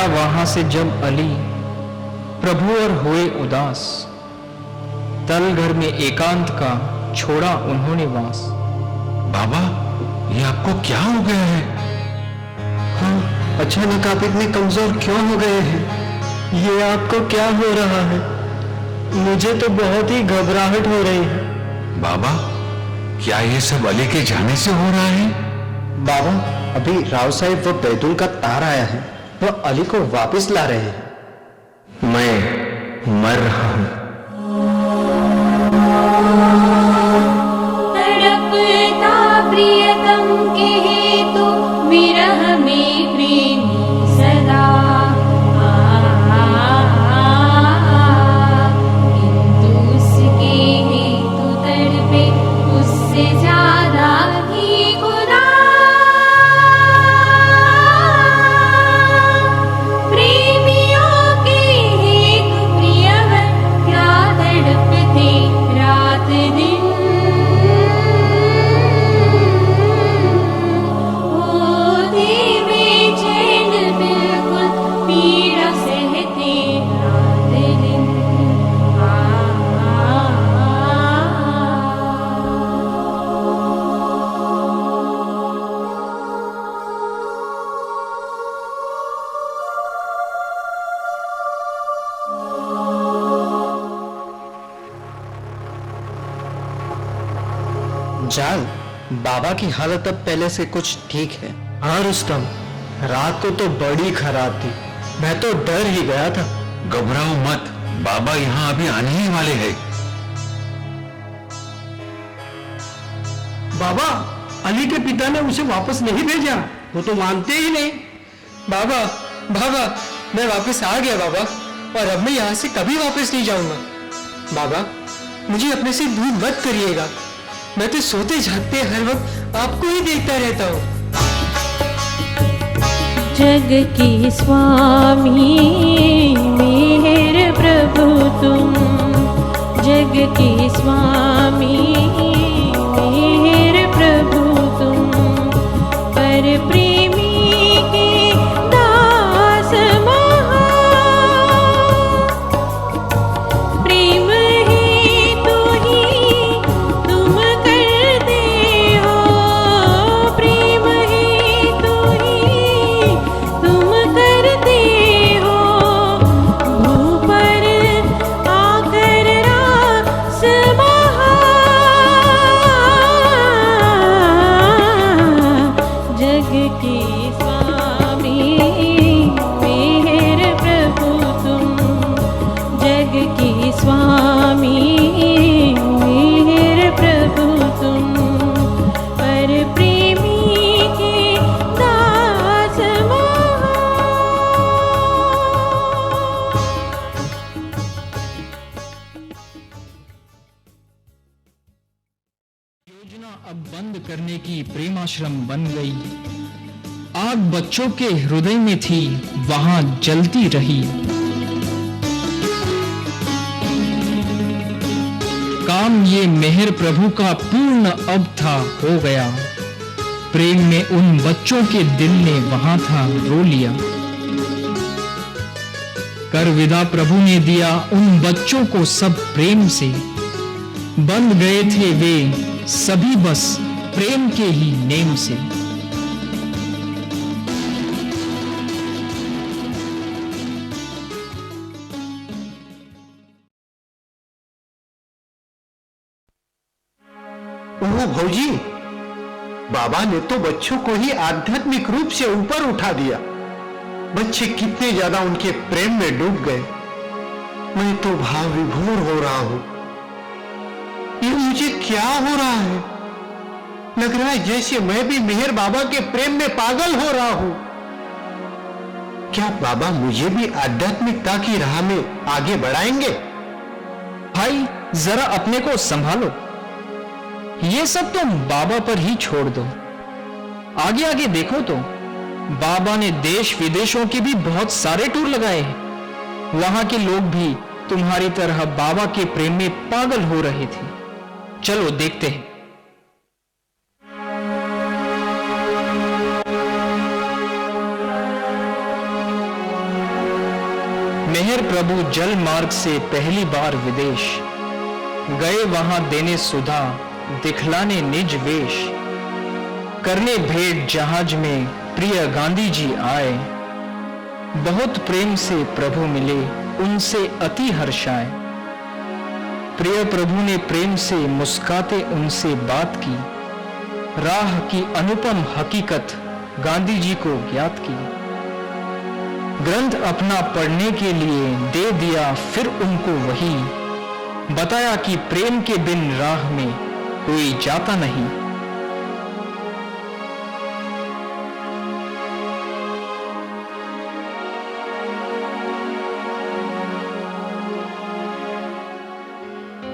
गया वहां से जब अली प्रभु और हुए उदास, तल घर में एकांत का छोड़ा उन्होंने वास। बाबा, ये आपको क्या हो गया है? हाँ, अचानक आप इतने कमजोर क्यों हो गए हैं? ये आपको क्या हो रहा है? मुझे तो बहुत ही घबराहट हो रही है। बाबा, क्या ये सब अली के जाने से हो रहा है? बाबा, अभी राव साहब वो बैतूल का तार आया है, वो अली को वापस ला रहे हैं। मैं मर रहा हूं। तड़पता प्रियतम के हेतु विरह में प्रेमी सदा, किंतु उसके हेतु तड़पे उससे ज्यादा ही खुदा। प्रेमियों के हेतु प्रियवर क्या तड़पते रात दिन, जान, बाबा की हालत अब पहले से कुछ ठीक है। हाँ रुस्तम, रात को तो बड़ी खराब थी, मैं तो डर ही गया था। घबराओ मत, बाबा यहाँ अभी आने ही वाले हैं। बाबा, अली के पिता ने उसे वापस नहीं भेजा, वो तो मानते ही नहीं। बाबा, बाबा, मैं वापस आ गया बाबा, और अब मैं यहाँ से कभी वापस नहीं जाऊंगा। बाबा, मुझे अपने से दूर मत करिएगा, मैं तो सोते जागते हर वक्त आपको ही देखता रहता हूँ। जग के स्वामी मेहर प्रभु तुम, जग के स्वामी मेहर प्रभु तुम, पर प्रेमी के दास महा, प्रेम ही तो ही तुम करते हो, प्रेम ही तो ही तुम करते हो, भू पर आकर रास महा, जग के स्वामी मेहर प्रभु तुम, जग के स्वामी मेहर प्रभु तुम, पर प्रेमी के दास महा। योजना अब बंद करने की प्रेमाश्रम बन गई। आग बच्चों के हृदय में थी, वहां जलती रही। काम ये मेहर प्रभु का पूर्ण अब था हो गया। प्रेम में उन बच्चों के दिल ने वहां था रो लिया। कर विदा प्रभु ने दिया उन बच्चों को सब प्रेम से, बंध गए थे वे सभी बस प्रेम के ही नेम से। ओह भौजी, बाबा ने तो बच्चों को ही आध्यात्मिक रूप से ऊपर उठा दिया। बच्चे कितने ज्यादा उनके प्रेम में डूब गए। मैं तो भाव विभोर हो रहा हूं। ये मुझे क्या हो रहा है? लग रहा है जैसे मैं भी मेहर बाबा के प्रेम में पागल हो रहा हूं। क्या बाबा मुझे भी आध्यात्मिकता की राह में आगे बढ़ाएंगे? भाई, जरा अपने को संभालो। ये सब तो बाबा पर ही छोड़ दो। आगे आगे देखो तो बाबा ने देश विदेशों के भी बहुत सारे टूर लगाए हैं। वहां के लोग भी तुम्हारी तरह बाबा के प्रेम में पागल हो रहे थे। चलो देखते हैं। मेहर प्रभु जल मार्ग से पहली बार विदेश गए, वहां देने सुधा दिखलाने निज वेश, करने भेंट जहाज में प्रिय गांधी जी आए, बहुत प्रेम से प्रभु मिले उनसे अति हर्षाए। प्रिय प्रभु ने प्रेम से मुस्काते उनसे बात की, राह की अनुपम हकीकत गांधी जी को ज्ञात की। ग्रंथ अपना पढ़ने के लिए दे दिया फिर उनको वही, बताया कि प्रेम के बिन राह में कोई जाता नहीं।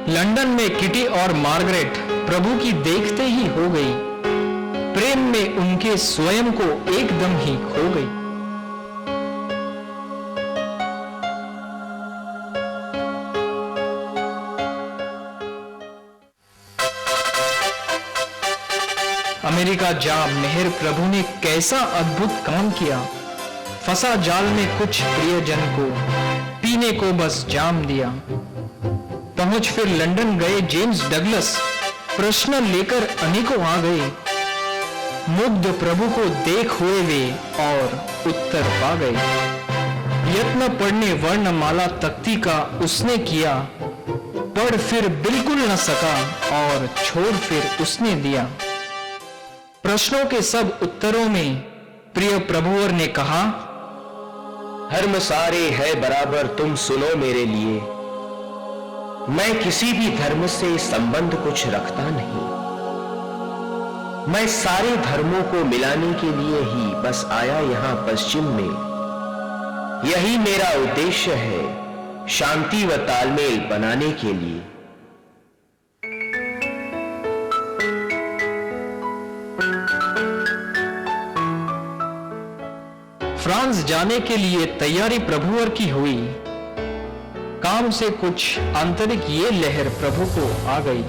लंदन में किटी और मार्गरेट प्रभु की देखते ही हो गई, प्रेम में उनके स्वयं को एकदम ही खो गई। अमेरिका जा मेहर प्रभु ने कैसा अद्भुत काम किया, फंसा जाल में कुछ प्रियजन को, पीने को बस जाम दिया। पहुंच फिर लंदन गए जेम्स डगलस, प्रश्न लेकर अनेकों आ गए, मुग्ध प्रभु को देख हुए वे और उत्तर पा गए। यत्न पढ़ने वर्णमाला तख्ती का उसने किया, पढ़ फिर बिल्कुल न सका और छोड़ फिर उसने दिया। प्रश्नों के सब उत्तरों में प्रिय प्रभुवर ने कहा, धर्म सारे है बराबर तुम सुनो मेरे लिए, मैं किसी भी धर्म से संबंध कुछ रखता नहीं, मैं सारे धर्मों को मिलाने के लिए ही बस आया यहां पश्चिम में, यही मेरा उद्देश्य है शांति व तालमेल बनाने के लिए। फ्रांस जाने के लिए तैयारी प्रभुवर की हुई, काम से कुछ आंतरिक ये लहर प्रभु को आ गई।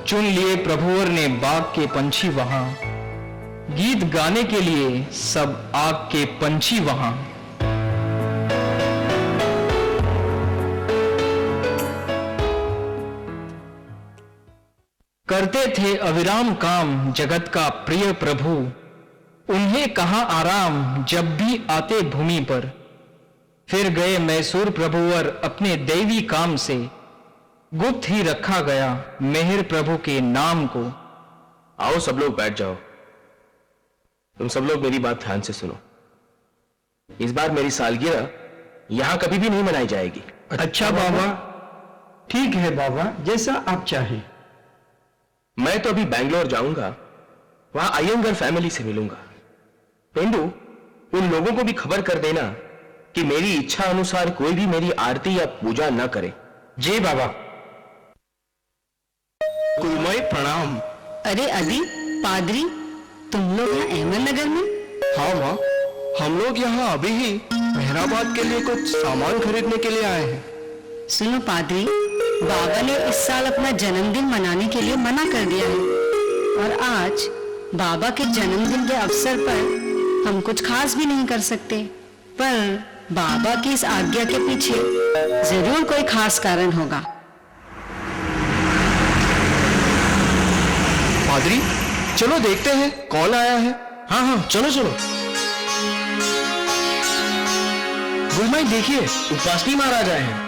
चुन लिए प्रभुवर ने बाग के पंछी वहां, गीत गाने के लिए सब आग के पंछी वहां। करते थे अविराम काम जगत का प्रिय प्रभु, उन्हें कहा आराम जब भी आते भूमि पर। फिर गए मैसूर प्रभुवर अपने दैवी काम से, गुप्त ही रखा गया मेहर प्रभु के नाम को। आओ सब लोग बैठ जाओ, तुम सब लोग मेरी बात ध्यान से सुनो। इस बार मेरी सालगिरह यहां कभी भी नहीं मनाई जाएगी। अच्छा बाबा, ठीक है बाबा, जैसा आप चाहें। मैं तो अभी बैंगलोर जाऊंगा, वहां अयंगर फैमिली से मिलूंगा। पेंडू, उन लोगों को भी खबर कर देना कि मेरी इच्छा अनुसार कोई भी मेरी आरती या पूजा न करे। जी बाबा। कुलमय प्रणाम। अरे अली, पादरी, तुम लोग यहाँ अहमदनगर में? हाँ माँ, हम लोग यहाँ अभी ही मेहराबाद के लिए कुछ सामान खरीदने के लिए आए हैं। सुनो पादरी, बाबा ने इस साल अपना जन्मदिन मनाने के लिए मना कर दिया है, और आज बाबा के जन्मदिन के अवसर पर हम कुछ खास भी नहीं कर सकते, पर बाबा की इस आज्ञा के पीछे जरूर कोई खास कारण होगा। पादरी, चलो देखते हैं कौन आया है। हाँ हाँ, चलो चलो। गुलमाई देखिए, उपासनी महाराज आए हैं।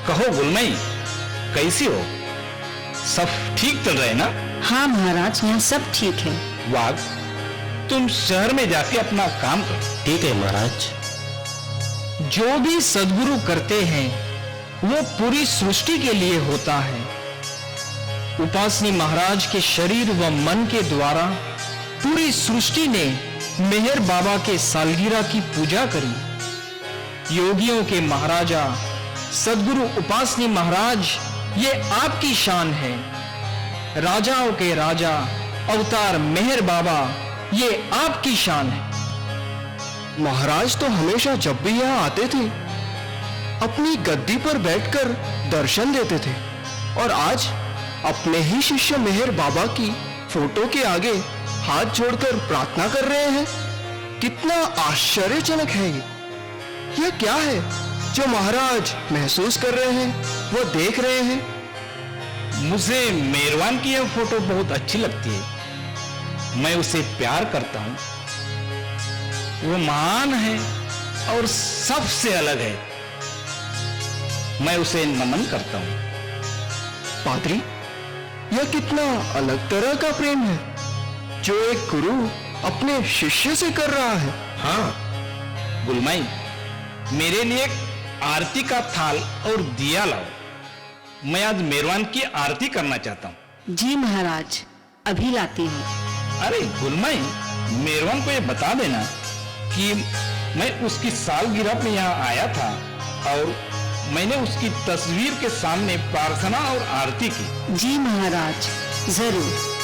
कहो गुलमई, कैसी हो? सब ठीक चल रहे ना? हाँ महाराज, यहाँ सब ठीक है। वाघ, तुम शहर में जाके अपना काम करो। ठीक है महाराज। जो भी सद्गुरु करते हैं वो पूरी सृष्टि के लिए होता है। उपासनी महाराज के शरीर व मन के द्वारा पूरी सृष्टि ने मेहर बाबा के सालगिरह की पूजा करी। योगियों के महाराजा सद्गुरु उपासनी महाराज, ये आपकी शान है। राजाओं के राजा अवतार मेहर बाबा, ये आपकी शान है। महाराज तो हमेशा जब भी यहाँ आते थे अपनी गद्दी पर बैठकर दर्शन देते थे, और आज अपने ही शिष्य मेहर बाबा की फोटो के आगे हाथ जोड़कर प्रार्थना कर रहे हैं। कितना आश्चर्यजनक है ये। यह क्या है जो महाराज महसूस कर रहे हैं, वो देख रहे हैं? मुझे मेहरबान की यह फोटो बहुत अच्छी लगती है। मैं उसे प्यार करता हूं। वो महान है और सबसे अलग है। मैं उसे नमन करता हूं। पादरी, यह कितना अलग तरह का प्रेम है जो एक गुरु अपने शिष्य से कर रहा है। हाँ गुलमाई, मेरे लिए एक आरती का थाल और दिया लाओ। मैं आज मेहरबान की आरती करना चाहता हूँ। जी महाराज, अभी लाती हूँ। अरे गुलमाई, मेहरबान को ये बता देना कि मैं उसकी सालगिरह पे यहाँ आया था और मैंने उसकी तस्वीर के सामने प्रार्थना और आरती की। जी महाराज, जरूर।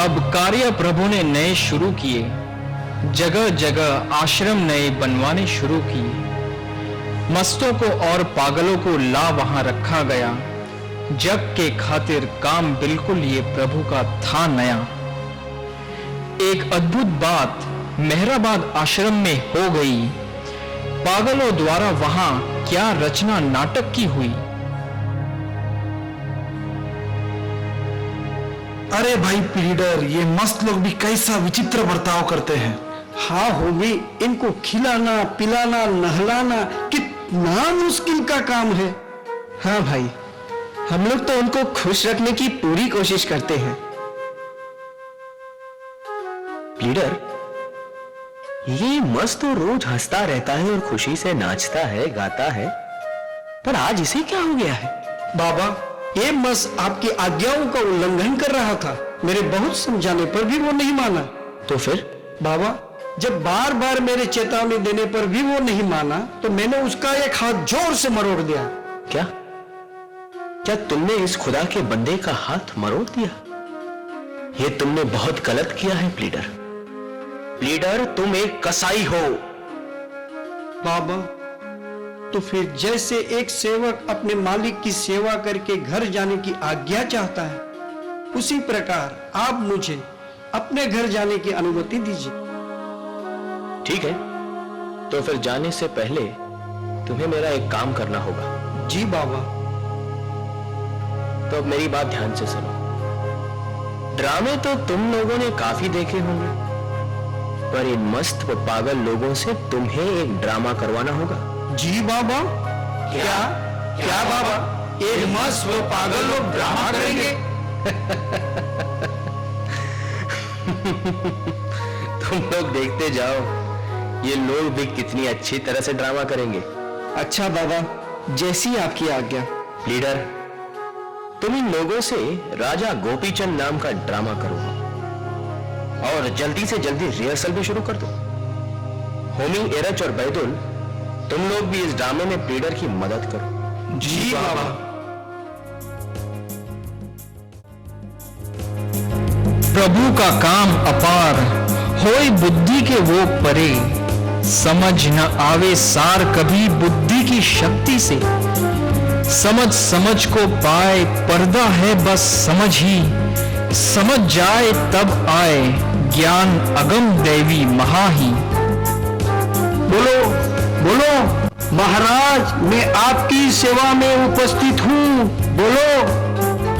अब कार्य प्रभु ने नए शुरू किए। जगह जगह आश्रम नए बनवाने शुरू किए। मस्तों को और पागलों को ला वहां रखा गया। जग के खातिर काम बिल्कुल ये प्रभु का था नया। एक अद्भुत बात मेहराबाद आश्रम में हो गई। पागलों द्वारा वहां क्या रचना नाटक की हुई। अरे भाई प्लीडर, ये मस्त लोग भी कैसा विचित्र बर्ताव करते हैं। हाँ होगी, इनको खिलाना पिलाना नहलाना कितना मुश्किल का काम है। हाँ भाई, हम लोग तो उनको खुश रखने की पूरी कोशिश करते हैं। लीडर, ये मस्त तो रोज हंसता रहता है और खुशी से नाचता है, गाता है, पर आज इसे क्या हो गया है? बाबा, ये मस आपकी आज्ञाओं का उल्लंघन कर रहा था। मेरे बहुत समझाने पर भी वो नहीं माना। तो फिर? बाबा, जब बार बार मेरे चेतावनी देने पर भी वो नहीं माना तो मैंने उसका एक हाथ जोर से मरोड़ दिया। क्या क्या तुमने इस खुदा के बंदे का हाथ मरोड़ दिया? ये तुमने बहुत गलत किया है प्लीडर। प्लीडर, तुम एक कसाई हो। बाबा, तो फिर जैसे एक सेवक अपने मालिक की सेवा करके घर जाने की आज्ञा चाहता है, उसी प्रकार आप मुझे अपने घर जाने की अनुमति दीजिए। ठीक है, तो फिर जाने से पहले तुम्हें मेरा एक काम करना होगा। जी बाबा। तो अब मेरी बात ध्यान से सुनो। ड्रामे तो तुम लोगों ने काफी देखे होंगे, पर इन मस्त व पागल लोगों से तुम्हें एक ड्रामा करवाना होगा। जी बाबा। क्या क्या बाबा, एक मस्त व पागल लोग ड्रामा करेंगे? तुम लोग देखते जाओ, ये लोग भी कितनी अच्छी तरह से ड्रामा करेंगे। अच्छा बाबा, जैसी आपकी आज्ञा। लीडर, तुम इन लोगों से राजा गोपीचंद नाम का ड्रामा करो और जल्दी से जल्दी रिहर्सल भी शुरू कर दो। होमी, एरच और बैदुल, तुम लोग भी इस ड्रामे में प्लीडर की मदद करो। जी बाबा। प्रभु का काम अपार, होए बुद्धि के वो परे। समझ न आवे सार कभी बुद्धि की शक्ति से। समझ समझ को पाए, पर्दा है बस समझ ही। समझ जाए तब आए, ज्ञान अगम दैवी महा ही। बोलो बोलो, महाराज मैं आपकी सेवा में उपस्थित हूँ। बोलो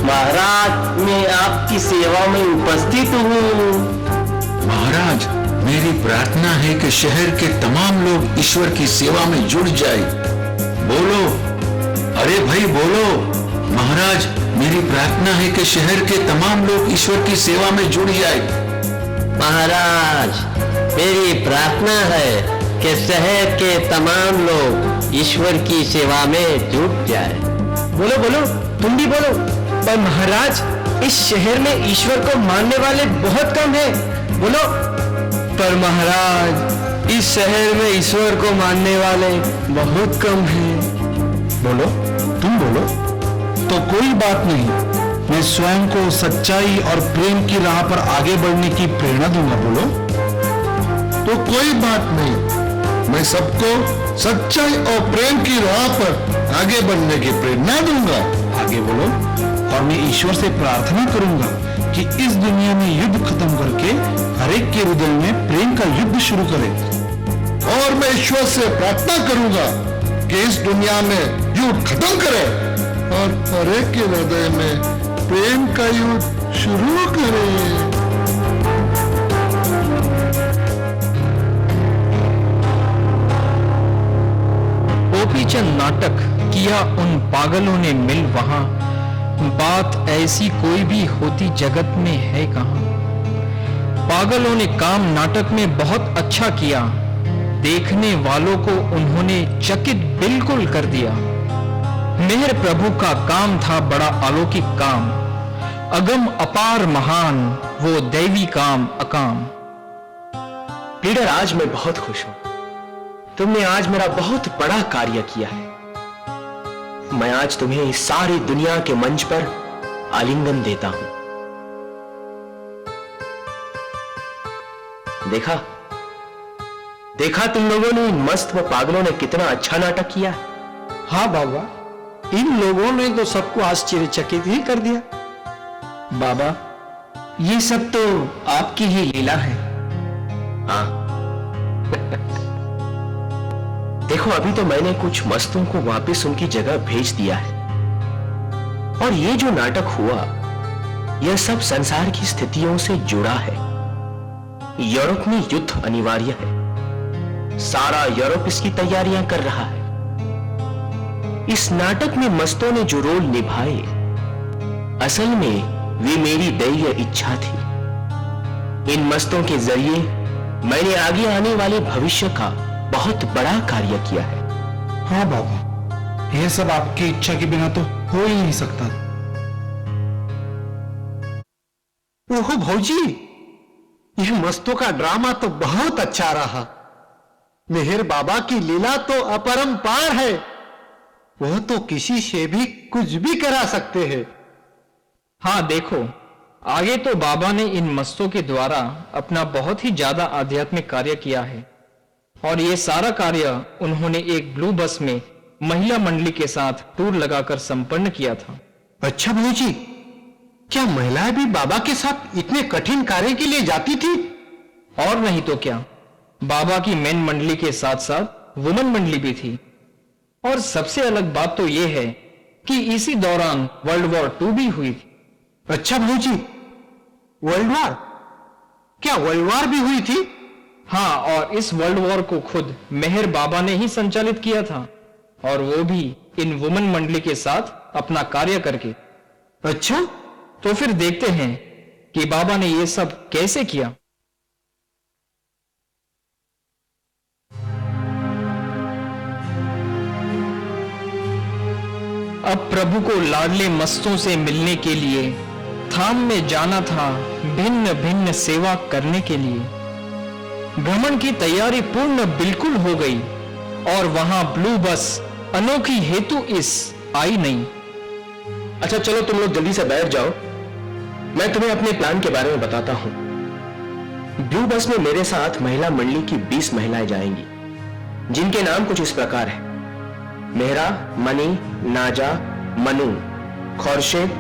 महाराज मैं आपकी सेवा में उपस्थित हूँ। महाराज मेरी प्रार्थना है कि शहर के तमाम लोग ईश्वर की सेवा में जुड़ जाए। बोलो, अरे भाई बोलो। महाराज मेरी प्रार्थना है कि शहर के तमाम लोग ईश्वर की सेवा में जुड़ जाए। महाराज मेरी प्रार्थना है कि शहर के तमाम लोग ईश्वर की सेवा में जुट जाए। बोलो बोलो, तुम भी बोलो। पर महाराज इस शहर में ईश्वर को मानने वाले बहुत कम हैं। बोलो। पर महाराज इस शहर में ईश्वर को मानने वाले बहुत कम हैं। बोलो, तुम बोलो। तो कोई बात नहीं, मैं स्वयं को सच्चाई और प्रेम की राह पर आगे बढ़ने की प्रेरणा दूंगा। बोलो। तो कोई बात नहीं, मैं सबको सच्चाई और प्रेम की राह पर आगे बढ़ने की प्रेरणा दूंगा। आगे बोलो। और मैं ईश्वर से प्रार्थना करूंगा कि इस दुनिया में युद्ध खत्म करके हर एक के हृदय में प्रेम का युद्ध शुरू करे। और मैं ईश्वर से प्रार्थना करूंगा कि इस दुनिया में युद्ध खत्म करे और हर एक के हृदय में प्रेम का युद्ध शुरू करे। गोपीचंद नाटक किया उन पागलों ने मिल वहां, बात ऐसी कोई भी होती जगत में है कहां। पागलों ने काम नाटक में बहुत अच्छा किया, देखने वालों को उन्होंने चकित बिल्कुल कर दिया। मेहर प्रभु का काम था बड़ा अलौकिक काम, अगम अपार महान वो दैवी काम अकाम। लीडर आज मैं बहुत खुश हूं, तुमने आज मेरा बहुत बड़ा कार्य किया है। मैं आज तुम्हें इस सारी दुनिया के मंच पर आलिंगन देता हूं। देखा देखा तुम लोगों ने, इन मस्त व पागलों ने कितना अच्छा नाटक किया है। हाँ बाबा, इन लोगों ने तो सबको आश्चर्यचकित ही कर दिया। बाबा ये सब तो आपकी ही लीला है। हाँ देखो, अभी तो मैंने कुछ मस्तों को वापस उनकी जगह भेज दिया है। और ये जो नाटक हुआ, यह सब संसार की स्थितियों से जुड़ा है। यूरोप में युद्ध अनिवार्य है, सारा यूरोप इसकी तैयारियां कर रहा है। इस नाटक में मस्तों ने जो रोल निभाए, असल में वे मेरी दैवीय इच्छा थी। इन मस्तों के जरिए मैंने आगे आने वाले भविष्य का बहुत बड़ा कार्य किया है। हाँ बाबा, यह सब आपकी इच्छा के बिना तो हो ही नहीं सकता। ओहो भौजी, यह मस्तों का ड्रामा तो बहुत अच्छा रहा। मेहर बाबा की लीला तो अपरंपार है। वह तो किसी से भी कुछ भी करा सकते हैं। हाँ देखो, आगे तो बाबा ने इन मस्तों के द्वारा अपना बहुत ही ज्यादा आध्यात्मिक कार्य किया है। और ये सारा कार्य उन्होंने एक ब्लू बस में महिला मंडली के साथ टूर लगाकर संपन्न किया था। अच्छा भौजी, क्या महिलाएं भी बाबा के साथ इतने कठिन कार्य के लिए जाती थी? और नहीं तो क्या, बाबा की मेन मंडली के साथ साथ वुमन मंडली भी थी। और सबसे अलग बात तो यह है कि इसी दौरान वर्ल्ड वॉर 2 भी हुई थी। अच्छा भौजी, वर्ल्ड वॉर? क्या वर्ल्ड वॉर भी हुई थी? हाँ, और इस वर्ल्ड वॉर को खुद मेहर बाबा ने ही संचालित किया था, और वो भी इन वुमन मंडली के साथ अपना कार्य करके। अच्छा, तो फिर देखते हैं कि बाबा ने ये सब कैसे किया। अब प्रभु को लाडले मस्तों से मिलने के लिए धाम में जाना था, भिन्न भिन्न सेवा करने के लिए। भ्रमण की तैयारी पूर्ण बिल्कुल हो गई और वहां ब्लू बस अनोखी हेतु इस आई नहीं। अच्छा चलो तुम लोग जल्दी से बैठ जाओ, मैं तुम्हें अपने प्लान के बारे में बताता हूं। ब्लू बस में मेरे साथ महिला मंडली की 20 महिलाएं जाएंगी, जिनके नाम कुछ इस प्रकार है: मेहरा, मनी, नाजा, Manu, Khurshed,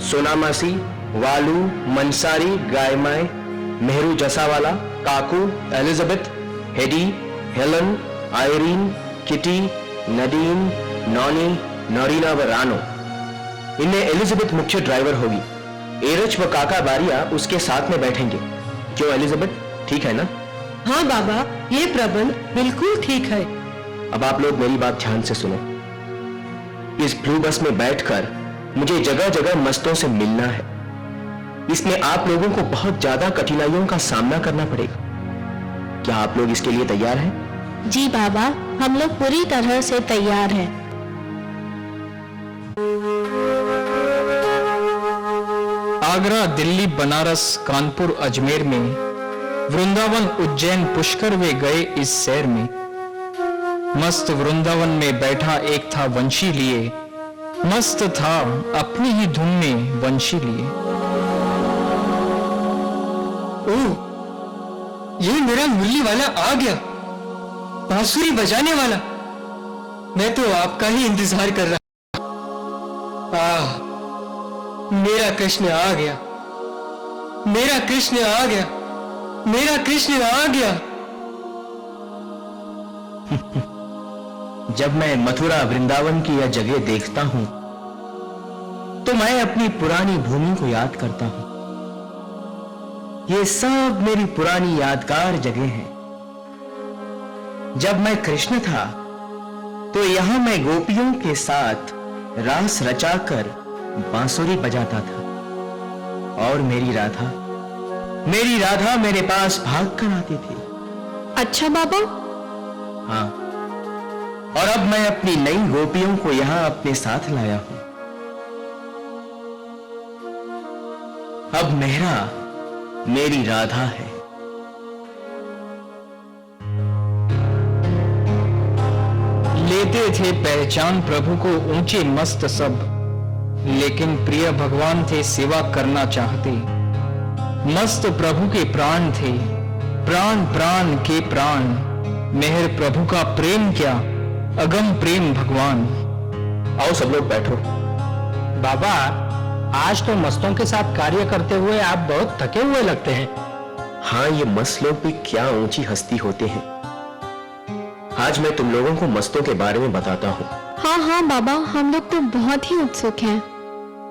Sonamasi, Valu, Mansari, Gaymai, Mehru Jasawala, Kaku, Elizabeth, Heidi, Helen, Irene, Kitty, Nadeem, Nonnie, Norina व रानो। इनमें एलिजाबेथ मुख्य ड्राइवर होगी। एरच व काका बारिया उसके साथ में बैठेंगे। क्यों एलिजाबेथ, ठीक है ना? हाँ बाबा, ये प्रबंध बिल्कुल ठीक है। अब आप लोग मेरी बात ध्यान से सुनो। इस ब्लू बस में बैठकर मुझे जगह जगह मस्तों से मिलना है। इसमें आप लोगों को बहुत ज्यादा कठिनाइयों का सामना करना पड़ेगा। क्या आप लोग इसके लिए तैयार हैं? जी बाबा, हम लोग पूरी तरह से तैयार हैं। आगरा, दिल्ली, बनारस, कानपुर, अजमेर में, वृंदावन, उज्जैन, पुष्कर वे गए इस सैर में। मस्त वृंदावन में बैठा एक था वंशी लिए, मस्त था अपनी ही धुन में वंशी लिए। ओह, ये मेरा मुरली वाला आ गया, बांसुरी बजाने वाला। मैं तो आपका ही इंतजार कर रहा। मेरा कृष्ण आ गया, मेरा कृष्ण आ गया, मेरा कृष्ण आ गया। जब मैं मथुरा, वृंदावन की यह जगह देखता हूं तो मैं अपनी पुरानी भूमि को याद करता हूं। ये सब मेरी पुरानी यादगार जगह हैं। जब मैं कृष्ण था तो यहां मैं गोपियों के साथ रास रचाकर बांसुरी बजाता था और मेरी राधा मेरे पास भाग कर आती थी। अच्छा बाबा? हाँ, और अब मैं अपनी नई गोपियों को यहां अपने साथ लाया हूं। अब मेरा मेरी राधा है। लेते थे पहचान प्रभु को ऊंचे मस्त सब, लेकिन प्रिय भगवान थे सेवा करना चाहते। मस्त प्रभु के प्राण थे, प्राण प्राण के प्राण। मेहर प्रभु का प्रेम क्या, अगम प्रेम भगवान। आओ सब लोग बैठो। बाबा, आज तो मस्तों के साथ कार्य करते हुए आप बहुत थके हुए लगते हैं। हाँ, ये मस्त लोग भी क्या ऊंची हस्ती होते हैं। आज मैं तुम लोगों को मस्तों के बारे में बताता हूँ। हाँ हाँ बाबा, हम लोग तो बहुत ही उत्सुक हैं।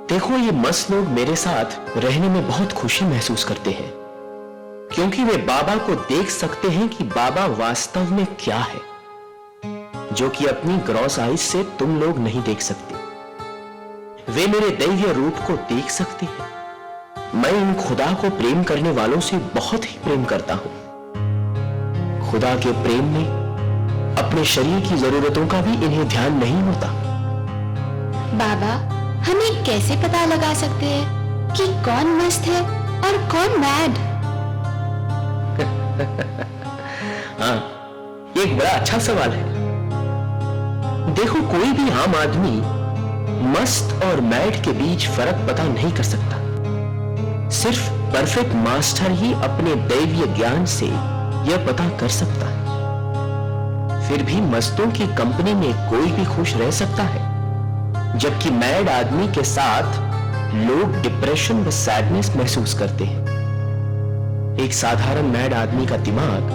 देखो, ये मस्त लोग मेरे साथ रहने में बहुत खुशी महसूस करते हैं, क्योंकि वे बाबा को देख सकते हैं कि बाबा वास्तव में क्या है, जो कि अपनी ग्रॉस आइज से तुम लोग नहीं देख सकते। वे मेरे दैवीय रूप को देख सकते हैं। मैं इन खुदा को प्रेम करने वालों से बहुत ही प्रेम करता हूं। खुदा के प्रेम में अपने शरीर की जरूरतों का भी इन्हें ध्यान नहीं होता। बाबा, हम ये कैसे पता लगा सकते हैं कि कौन मस्त है और कौन मैड? हाँ, ये एक बड़ा अच्छा सवाल है। देखो, कोई भी आम आदमी मस्त और मैड के बीच फर्क पता नहीं कर सकता। सिर्फ परफेक्ट मास्टर ही अपने दैवीय ज्ञान से यह पता कर सकता है। फिर भी मस्तों की कंपनी में कोई भी खुश रह सकता है, जबकि मैड आदमी के साथ लोग डिप्रेशन व सैडनेस महसूस करते हैं। एक साधारण मैड आदमी का दिमाग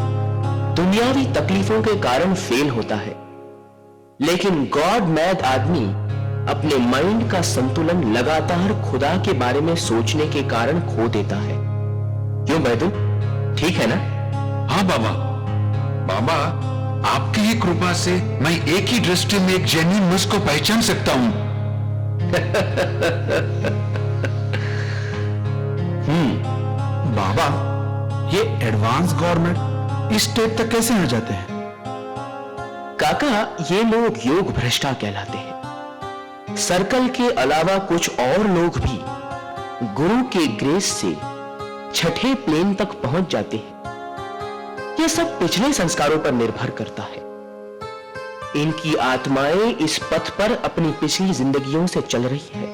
दुनियावी तकलीफों के कारण फेल होता है, लेकिन गॉड मैड आदमी अपने माइंड का संतुलन लगातार खुदा के बारे में सोचने के कारण खो देता है। क्यों बैदू, ठीक है ना? हाँ बाबा, बाबा आपकी ही कृपा से मैं एक ही दृष्टि में एक जेन्युइन मस्त को पहचान सकता हूं। बाबा, ये एडवांस गवर्नमेंट इस स्टेट तक कैसे आ जाते हैं? काका, ये लोग योग भ्रष्टा कहलाते हैं। सर्कल के अलावा कुछ और लोग भी गुरु के ग्रेस से छठे प्लेन तक पहुंच जाते हैं। यह सब पिछले संस्कारों पर निर्भर करता है। इनकी आत्माएं इस पथ पर अपनी पिछली जिंदगियों से चल रही है।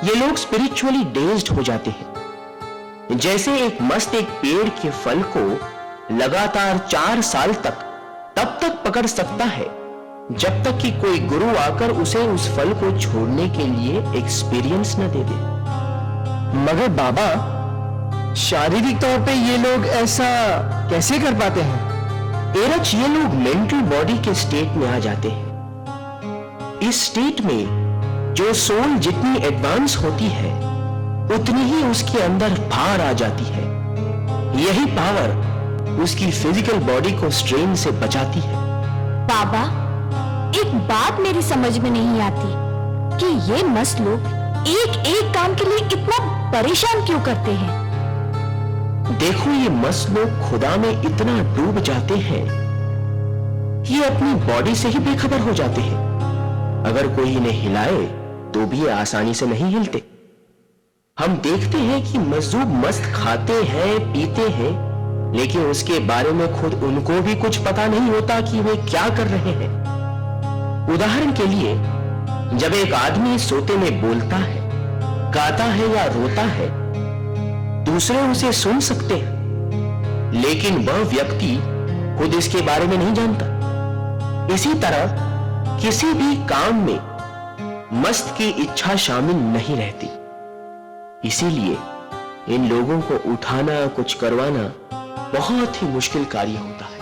ये लोग स्पिरिचुअली डेज्ड हो जाते हैं। जैसे एक मस्त एक पेड़ के फल को लगातार 4 साल तक तब तक पकड़ सकता है जब तक कि कोई गुरु आकर उसे उस फल को छोड़ने के लिए एक्सपीरियंस न दे दे। मगर बाबा, शारीरिक तौर पे ये लोग ऐसा कैसे कर पाते हैं? एरच ये लोग मेंटल बॉडी के स्टेट में आ जाते हैं। इस स्टेट में जो सोल जितनी एडवांस होती है उतनी ही उसके अंदर पावर आ जाती है। यही पावर उसकी फिजिकल बॉडी को स्ट्रेन से बचाती है। बाबा, एक बात मेरी समझ में नहीं आती कि ये मस्त लोग एक एक काम के लिए इतना परेशान क्यों करते हैं। देखो, ये मस्त लोग खुदा में इतना डूब जाते हैं, ये अपनी बॉडी से ही बेखबर हो जाते हैं। अगर कोई इन्हें हिलाए तो भी ये आसानी से नहीं हिलते। हम देखते हैं कि मजदूर मस्त खाते हैं, पीते हैं, लेकिन उसके बारे में खुद उनको भी कुछ पता नहीं होता कि वे क्या कर रहे हैं। उदाहरण के लिए, जब एक आदमी सोते में बोलता है, गाता है या रोता है, दूसरे उसे सुन सकते हैं, लेकिन वह व्यक्ति खुद इसके बारे में नहीं जानता। इसी तरह किसी भी काम में मस्त की इच्छा शामिल नहीं रहती। इसीलिए इन लोगों को उठाना, कुछ करवाना बहुत ही मुश्किल कार्य होता है।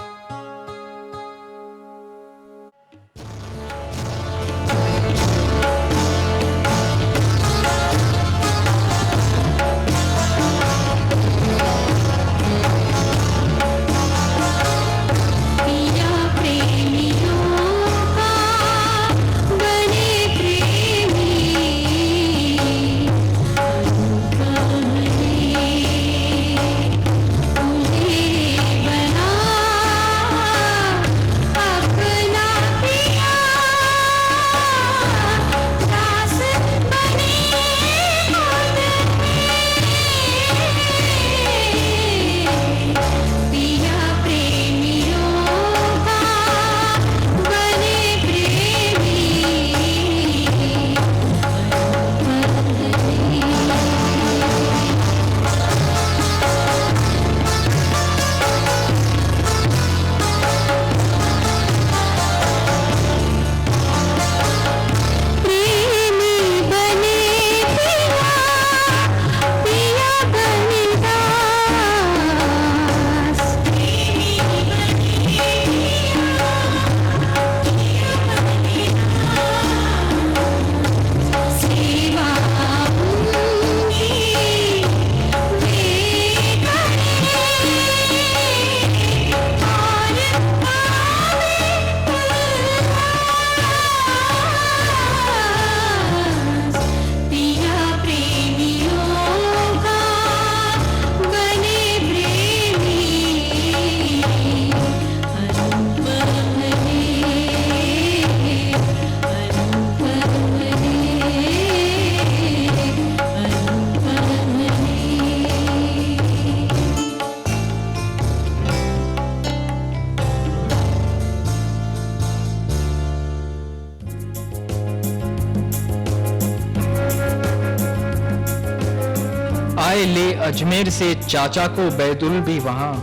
आए ले अजमेर से चाचा को बैतुल भी वहां,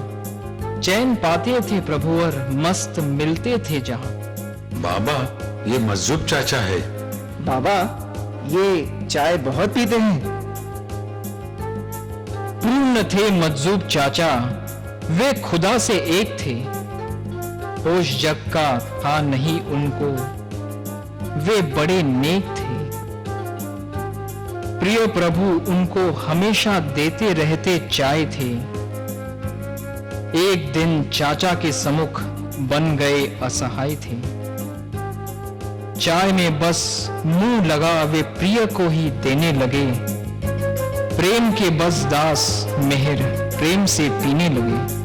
चैन पाते थे प्रभु और मस्त मिलते थे जहां। बाबा, ये मज्जूब चाचा है। बाबा, ये चाय बहुत पीते हैं। पूर्ण थे मज्जूब चाचा, वे खुदा से एक थे। होश जग का था नहीं उनको, वे बड़े नेक थे। प्रिय प्रभु उनको हमेशा देते रहते चाय थे। एक दिन चाचा के सम्मुख बन गए असहाय थे। चाय में बस मुंह लगा वे प्रिय को ही देने लगे। प्रेम के बस दास मेहर प्रेम से पीने लगे।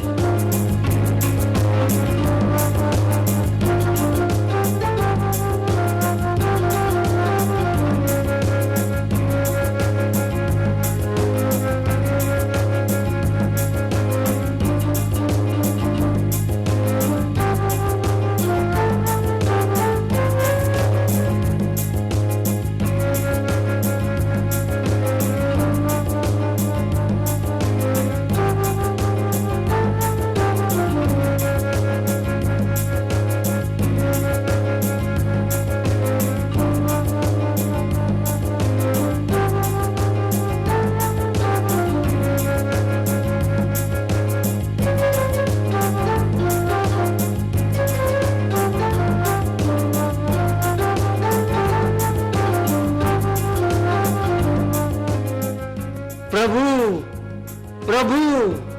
प्रभु।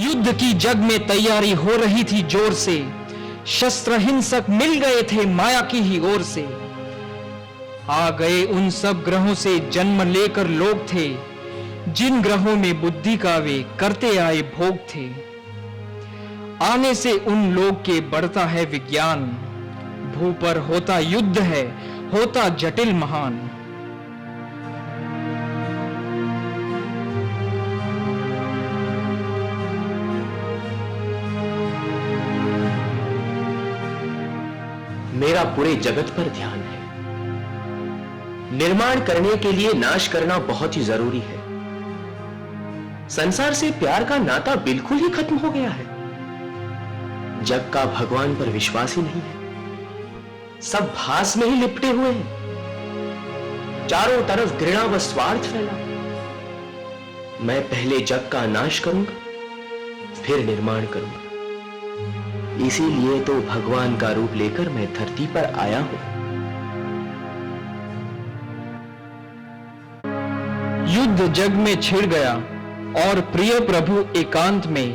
युद्ध की जग में तैयारी हो रही थी जोर से, शस्त्र हिंसक मिल गए थे माया की ही ओर से। आ गए उन सब ग्रहों से जन्म लेकर लोग थे, जिन ग्रहों में बुद्धि का वे करते आए भोग थे। आने से उन लोग के बढ़ता है विज्ञान, भू पर होता युद्ध है, होता जटिल महान। मेरा पूरे जगत पर ध्यान है। निर्माण करने के लिए नाश करना बहुत ही जरूरी है। संसार से प्यार का नाता बिल्कुल ही खत्म हो गया है। जग का भगवान पर विश्वास ही नहीं है। सब भास में ही लिपटे हुए हैं। चारों तरफ घृणा व स्वार्थ फैला। मैं पहले जग का नाश करूंगा, फिर निर्माण करूंगा। इसीलिए तो भगवान का रूप लेकर मैं धरती पर आया हूं। युद्ध जग में छिड़ गया और प्रिय प्रभु एकांत में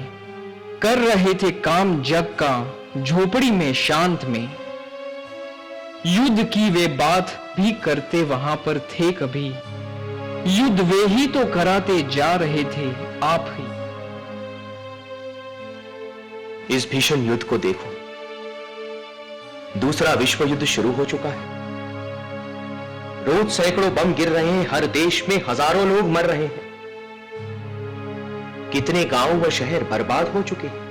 कर रहे थे काम जग का, झोपड़ी में शांत में। युद्ध की वे बात भी करते वहां पर थे कभी, युद्ध वे ही तो कराते जा रहे थे आप ही। इस भीषण युद्ध को देखो। दूसरा विश्व युद्ध शुरू हो चुका है। रोज सैकड़ों बम गिर रहे हैं, हर देश में हजारों लोग मर रहे हैं। कितने गांव व शहर बर्बाद हो चुके हैं।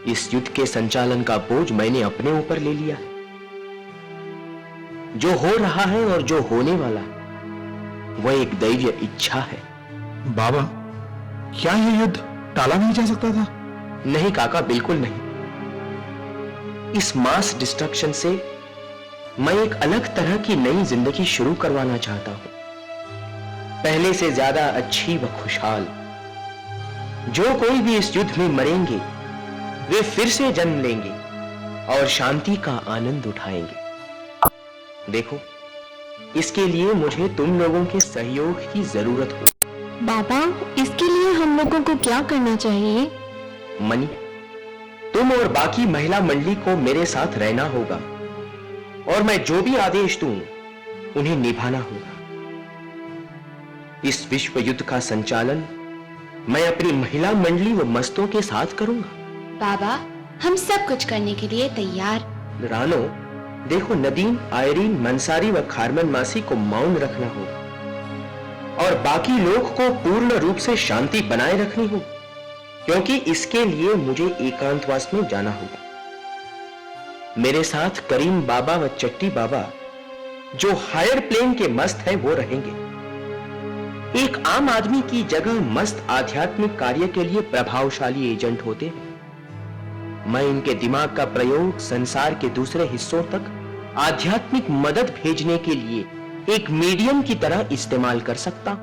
इस युद्ध के संचालन का बोझ मैंने अपने ऊपर ले लिया है। जो हो रहा है और जो होने वाला वह एक दैवीय इच्छा है। बाबा, क्या यह युद्ध टाला नहीं जा सकता था? नहीं काका, बिल्कुल नहीं। इस मास डिस्ट्रक्शन से मैं एक अलग तरह की नई जिंदगी शुरू करवाना चाहता हूं, पहले से ज्यादा अच्छी व खुशहाल। जो कोई भी इस युद्ध में मरेंगे वे फिर से जन्म लेंगे और शांति का आनंद उठाएंगे। देखो, इसके लिए मुझे तुम लोगों के सहयोग की जरूरत हो। बाबा, इसके लिए हम लोगों को क्या करना चाहिए? मनी, तुम और बाकी महिला मंडली को मेरे साथ रहना होगा और मैं जो भी आदेश दूं उन्हें निभाना होगा। इस विश्व युद्ध का संचालन मैं अपनी महिला मंडली व मस्तों के साथ करूंगा। बाबा, हम सब कुछ करने के लिए तैयार। रानो, देखो, नदीम, आयरीन, मंसारी व खारमन मासी को मौन रखना होगा और बाकी लोग को पूर्ण रूप से शांति बनाए रखनी होगी, क्योंकि इसके लिए मुझे एकांतवास में जाना होगा। मेरे साथ करीम बाबा व चट्टी बाबा, जो हायर प्लेन के मस्त हैं, वो रहेंगे। एक आम आदमी की जगह मस्त आध्यात्मिक कार्य के लिए प्रभावशाली एजेंट होते हैं। मैं इनके दिमाग का प्रयोग संसार के दूसरे हिस्सों तक आध्यात्मिक मदद भेजने के लिए एक मीडियम की तरह इस्तेमाल कर सकता।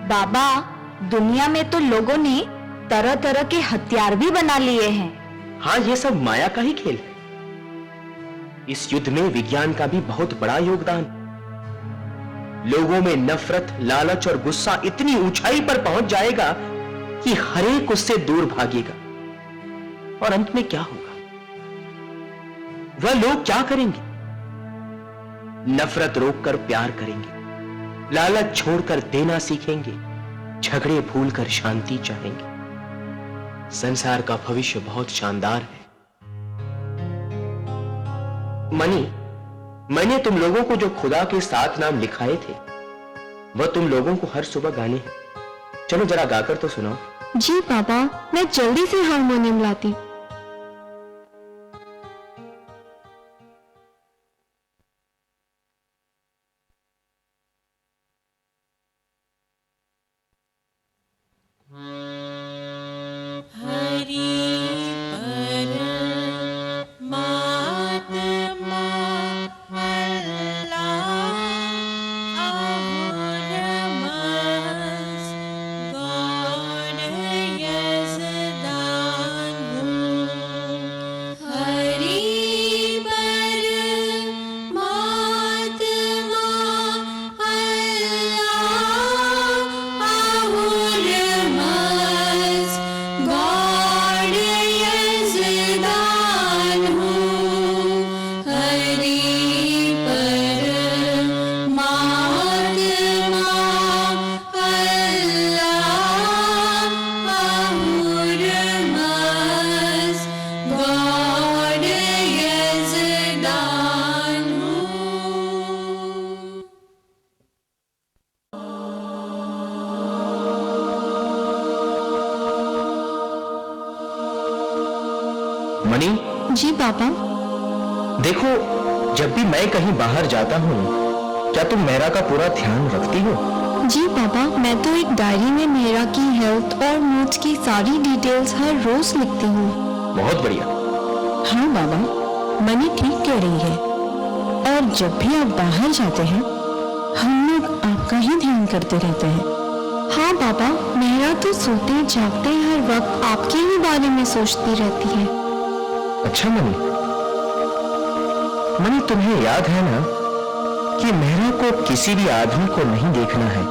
बाबा, दुनिया में तो लोगों ने तरह तरह के हथियार भी बना लिए हैं। हाँ, ये सब माया का ही खेल है। इस युद्ध में विज्ञान का भी बहुत बड़ा योगदान। लोगों में नफरत, लालच और गुस्सा इतनी ऊंचाई पर पहुंच जाएगा कि हर एक उससे दूर भागेगा। और अंत में क्या होगा? वह लोग क्या करेंगे? नफरत रोककर प्यार करेंगे, लालच छोड़कर देना सीखेंगे, झगड़े भूलकर शांति चाहेंगे। संसार का भविष्य बहुत शानदार है। मनी, मैंने तुम लोगों को जो खुदा के 7 नाम लिखाए थे वह तुम लोगों को हर सुबह गाने हैं। चलो जरा गाकर तो सुनाओ। जी पापा, मैं जल्दी से हारमोनियम लाती। God, yes, मणि। जी पापा। देखो, जब भी मैं कहीं बाहर जाता हूँ, क्या तुम मेरा का पूरा ध्यान रखती हो? जी पापा, मैं तो एक डायरी में मेरा की हेल्थ और मूड्स की सारी डिटेल्स हर रोज लिखती हूँ। बहुत बढ़िया। हाँ बाबा, मनी ठीक कह रही है। और जब भी आप बाहर जाते हैं, हम लोग आपका ही ध्यान करते रहते हैं। हाँ पापा, मेरा तो सोते जागते हर वक्त आपके ही बारे में सोचती रहती है। अच्छा मणि, मणि तुम्हें याद है ना कि मेरा को किसी भी आदमी को नहीं देखना है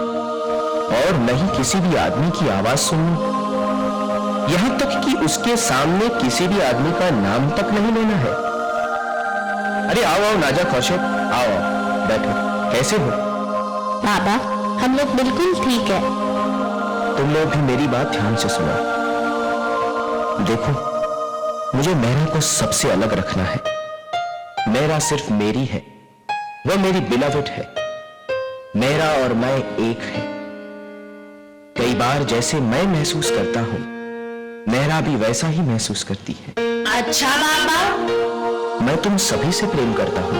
और नहीं किसी भी आदमी की आवाज सुननी, यहां तक कि उसके सामने किसी भी आदमी का नाम तक नहीं लेना है। अरे आओ आओ नाजा कौशिक, आओ आओ बैठो। कैसे हो? पापा, हम लोग बिल्कुल ठीक है। तुम लोग भी मेरी बात ध्यान से सुनो। देखो, मुझे मेरा को सबसे अलग रखना है। मेरा सिर्फ मेरी है, वह मेरी बिलवड है। मेरा और मैं एक है। कई बार जैसे मैं महसूस करता हूं, मेरा भी वैसा ही महसूस करती है। अच्छा बाबा। मैं तुम सभी से प्रेम करता हूं,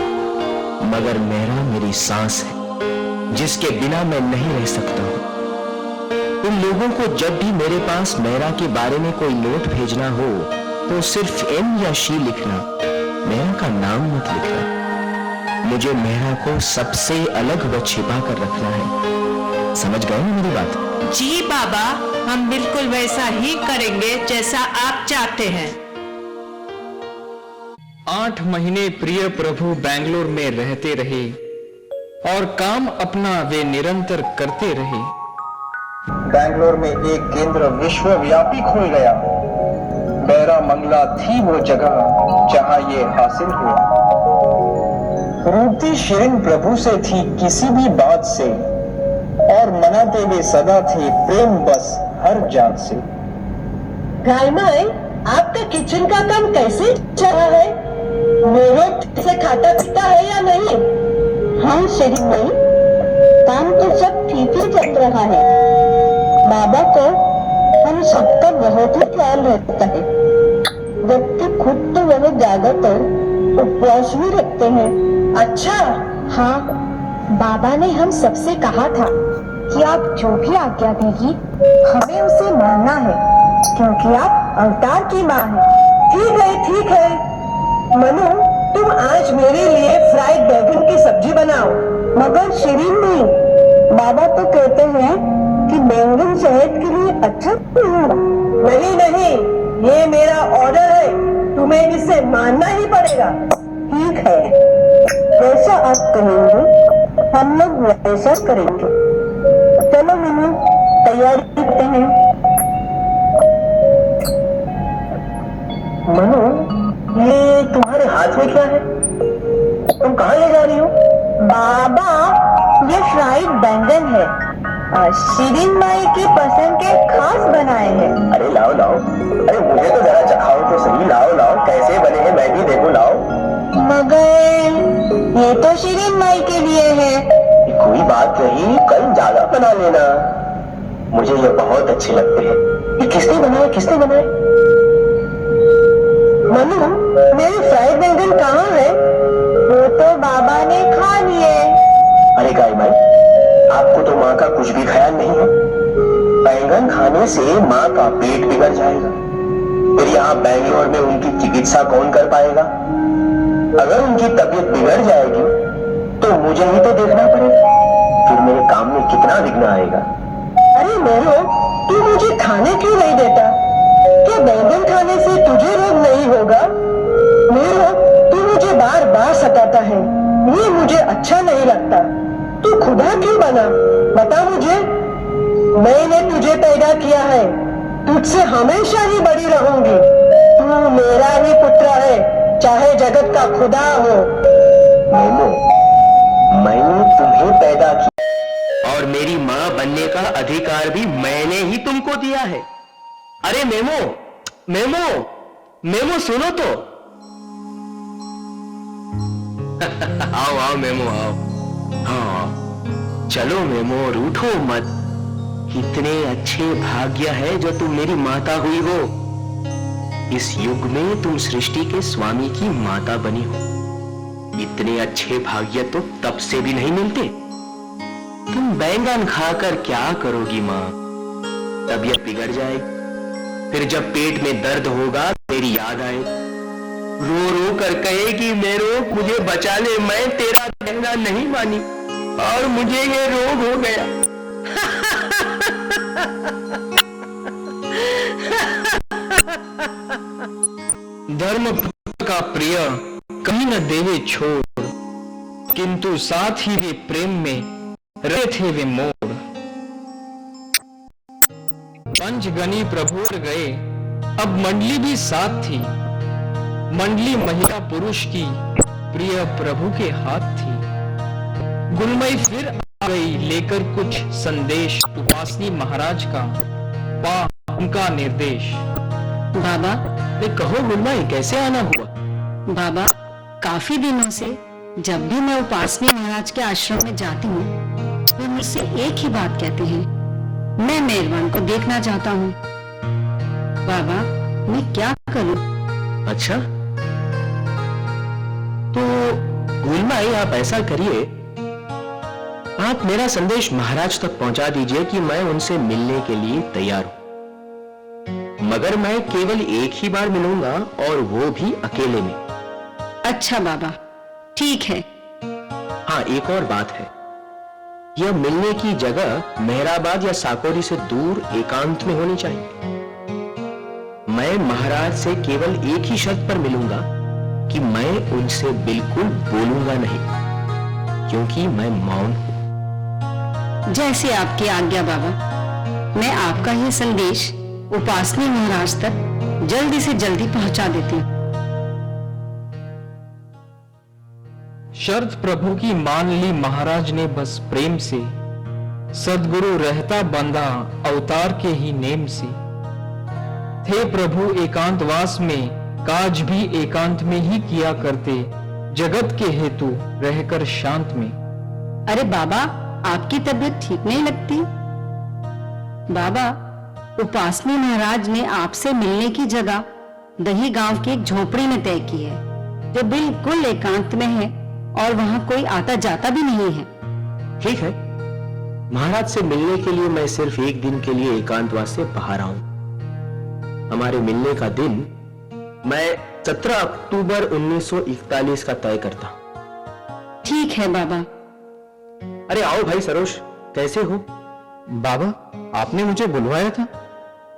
मगर मेरा मेरी सांस है, जिसके बिना मैं नहीं रह सकता हूं। उन लोगों को जब भी मेरे पास मेरा के बारे में कोई नोट भेजना हो, तो सिर्फ एम या शी लिखना, मेरा का नाम मत लिखना। मुझे मेरा को सबसे अलग व छिपा कर रखना है। समझ गए ना मेरी बात? जी बाबा, हम बिल्कुल वैसा ही करेंगे जैसा आप चाहते हैं। 8 महीने प्रिय प्रभु बेंगलोर में रहते रहे और काम अपना वे निरंतर करते रहे। बेंगलोर में एक केंद्र विश्वव्यापी खुल गया। बैरा मंगला थी वो जगह जहां ये हासिल हुआ। रूठी शिरीन प्रभु से थी किसी भी बात से, और मनाते वे सदा थे प्रेम बस हर जात से। गाय माई, आपका किचन का काम कैसे चल रहा है? मेरे से खाता पीता है या नहीं? हाँ शिरीन माई, काम तो सब ठीक ही चल रहा है। बाबा को हम सबका बहुत ही ख्याल रहता है, जबकि खुद तो वह ज्यादातर उपवास भी रखते हैं। अच्छा। हाँ, बाबा ने हम सबसे कहा था कि आप जो भी आज्ञा देगी, हमें उसे मानना है, क्योंकि आप अवतार की माँ हैं। ठीक है, ठीक है। मनु, तुम आज मेरे लिए फ्राइड बैगन की सब्जी बनाओ। मगर शिरीन नहीं, बाबा तो कहते हैं कि बैंगन सेहत के लिए अच्छा नहीं। नहीं, ये मेरा ऑर्डर है, तुम्हें इसे मानना ही पड़ेगा। ठीक है, जैसा आप कहेंगे हम लोग वैसा करेंगे। चलो मनु, तैयारी करते हैं। मनु, ये तुम्हारे हाथ में क्या है? तुम कहाँ ले जा रही हो? बाबा, ये फ्राइड बैंगन है, शिरीन माई की पसंद के खास बनाए हैं। अरे लाओ लाओ, अरे मुझे तो जरा चखाओ तो सही। लाओ लाओ, कैसे बने हैं मैं भी देखूं। लाओ। मगर ये तो शिरीन माई के लिए है। कोई बात नहीं, कल ज्यादा बना लेना। मुझे ये बहुत अच्छे लगते हैं। ये किसने बनाए, किसने बनाए? मनु, मेरे फ्राइड बैंगन कहाँ है? वो तो बाबा ने खा लिए। अरे गाय माई, आपको तो माँ का कुछ भी ख्याल नहीं है। बैंगन खाने से माँ का पेट बिगड़ जाएगा, फिर यहाँ बेंगलोर में उनकी चिकित्सा कौन कर पाएगा? अगर उनकी तबीयत बिगड़ जाएगी तो मुझे ही तो देखना पड़ेगा, फिर मेरे काम में कितना विघ्न आएगा। अरे मेरो, तू मुझे खाने क्यों नहीं देता? क्या बैंगन खाने से तुझे रोग नहीं होगा? मेरो, तू मुझे बार बार सताता है, ये मुझे अच्छा नहीं लगता। तू खुदा क्यों बना, बता मुझे। मैंने तुझे पैदा किया है, तुझसे हमेशा ही बड़ी रहूंगी। तू मेरा ही पुत्र है, चाहे जगत का खुदा हो। मैंने तुम्हें पैदा किया और मेरी माँ बनने का अधिकार भी मैंने ही तुमको दिया है। अरे मेमो, मेमो, मेमो सुनो तो। आओ आओ मेमो, आओ। हाँ, चलो मेमो, रूठो मत। इतने अच्छे भाग्य है जो तुम मेरी माता हुई हो। इस युग में तुम सृष्टि के स्वामी की माता बनी हो। इतने अच्छे भाग्य तो तब से भी नहीं मिलते। तुम बैंगन खाकर क्या करोगी माँ? तबीयत बिगड़ जाएगी। फिर जब पेट में दर्द होगा मेरी याद आए, रो रो कर कहेगी मेरो मुझे बचा ले, मैं तेरा कहना नहीं मानी और मुझे ये रोग हो गया। धर्म का प्रिय कहीं न देवे छोड़, किंतु साथ ही वे प्रेम में रहे थे वे मोड़। पंचगनी प्रभुर गए अब मंडली भी साथ थी, मंडली महिला पुरुष की प्रिय प्रभु के हाथ थी। गुलमई फिर आ गई लेकर कुछ संदेश, उपासनी महाराज का पा उनका निर्देश। बाबा कहो गुलमई कैसे आना हुआ? बाबा काफी दिनों से जब भी मैं उपासनी महाराज के आश्रम में जाती हूँ वे मुझसे एक ही बात कहते हैं, मैं मेहरबान को देखना चाहता हूँ। बाबा मैं क्या करूँ? अच्छा तो गुलमाई आप ऐसा करिए, आप मेरा संदेश महाराज तक पहुंचा दीजिए कि मैं उनसे मिलने के लिए तैयार हूं, मगर मैं केवल एक ही बार मिलूंगा और वो भी अकेले में। अच्छा बाबा ठीक है। हाँ एक और बात है, यह मिलने की जगह मेहराबाद या साकोरी से दूर एकांत में होनी चाहिए। मैं महाराज से केवल एक ही शर्त पर मिलूंगा कि मैं उनसे बिल्कुल बोलूंगा नहीं, क्योंकि मैं मौन हूं। जैसे आपकी आज्ञा बाबा। मैं आपका यह संदेश उपासनी महाराज तक जल्दी से जल्दी पहुंचा देती हूँ। शर्त प्रभु की मान ली महाराज ने बस प्रेम से, सदगुरु रहता बंधा अवतार के ही नेम से। थे प्रभु एकांतवास में, काज भी एकांत में ही किया करते, जगत के हेतु रहकर शांत में। अरे बाबा आपकी तबीयत ठीक नहीं लगती? बाबा उपासनी महाराज ने आपसे मिलने की जगह दही गांव की एक झोपड़ी में तय की है, जो बिल्कुल एकांत में है और वहां कोई आता जाता भी नहीं है। ठीक है, महाराज से मिलने के लिए मैं सिर्फ एक दिन के लिए एकांतवास से बाहर आऊं। हमारे मिलने का दिन मैं 17 अक्टूबर 1941 का तय करता हूं। ठीक है बाबा। अरे आओ भाई सरोज, कैसे हो? बाबा आपने मुझे बुलवाया था,